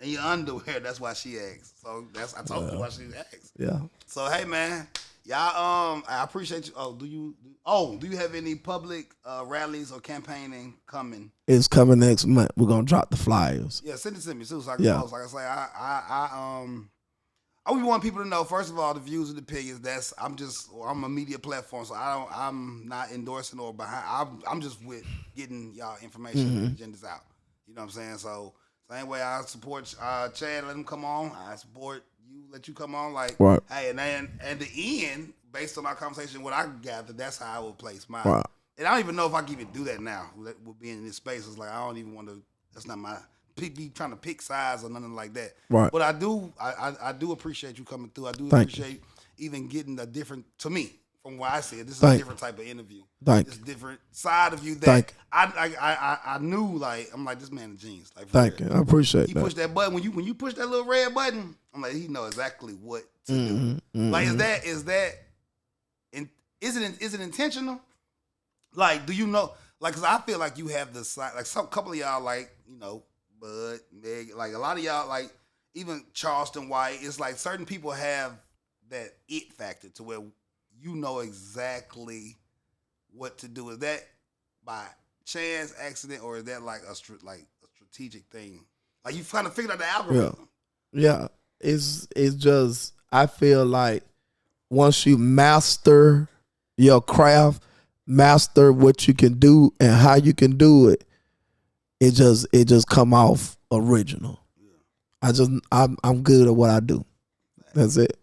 And your underwear, that's why she asked. So I told you why she asked. Yeah. So hey man, y'all I appreciate you. Do you have any public rallies or campaigning coming? It's coming next month. We're gonna drop the flyers. Yeah, send it to me too so I can post. Like I say, I we want people to know, first of all, the views and opinions, I'm a media platform, so I'm not endorsing or behind. I'm just with getting y'all information and agendas out. You know what I'm saying? So same way I support Chad, let him come on. I support you, let you come on. Like, hey, and then at the end, based on our conversation, what I gathered, that's how I would place mine. Right. And I don't even know if I can even do that now with being in this space. It's like I don't even want to. That's not my be trying to pick sides or nothing like that. Right. But I do appreciate you coming through. I do appreciate even getting a different, to me, from what I said, this is a different type of interview. It's a different side of you that I knew, like, I'm like, this man is a genius. Like, Thank you. I appreciate that. He pushed that button. When you push that little red button, I'm like, he know exactly what to do. Like, is it intentional? Like, do you know? Like, cause I feel like you have the side. Like, some couple of y'all, like, you know, Bud, Meg, like a lot of y'all, like even Charleston White. It's like certain people have that it factor to where you know exactly what to do. Is that by chance, accident, or is that like a strategic thing? Like you kind of figured out the algorithm. Yeah. It's just, I feel like once you master your craft, master what you can do and how you can do it, it just come off original. Yeah. I'm good at what I do. That's it.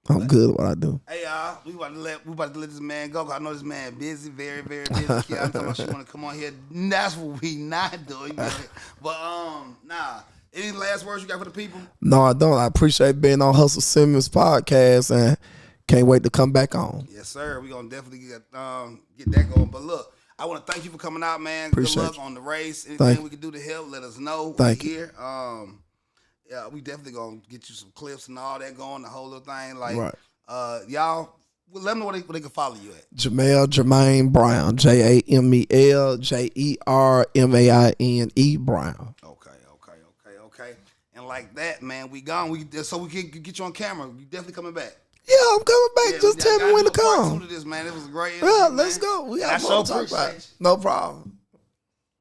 I'm good at what I do. Hey y'all, we about to let this man go. 'Cause I know this man busy, very, very busy. I'm talking about she want to come on here. That's what we not doing. But nah. Any last words you got for the people? No, I don't. I appreciate being on Hustle Simmons podcast and can't wait to come back on. Yes, sir. We're gonna definitely get that going. But look, I want to thank you for coming out, man. Appreciate Good luck on the race. Anything we can do to help, let us know. Thank you. Here. Yeah, we definitely gonna get you some clips and all that going, the whole little thing. Like, y'all, let them know where they can follow you at. Jamel Jermaine Brown, JAMEL JERMAINE Brown. Okay. And like that, man, we gone. So we can get you on camera. You definitely coming back. Yeah, I'm coming back. Yeah, just tell me when to come. This, man. It was a great interview, let's go. We got more to talk about. No problem.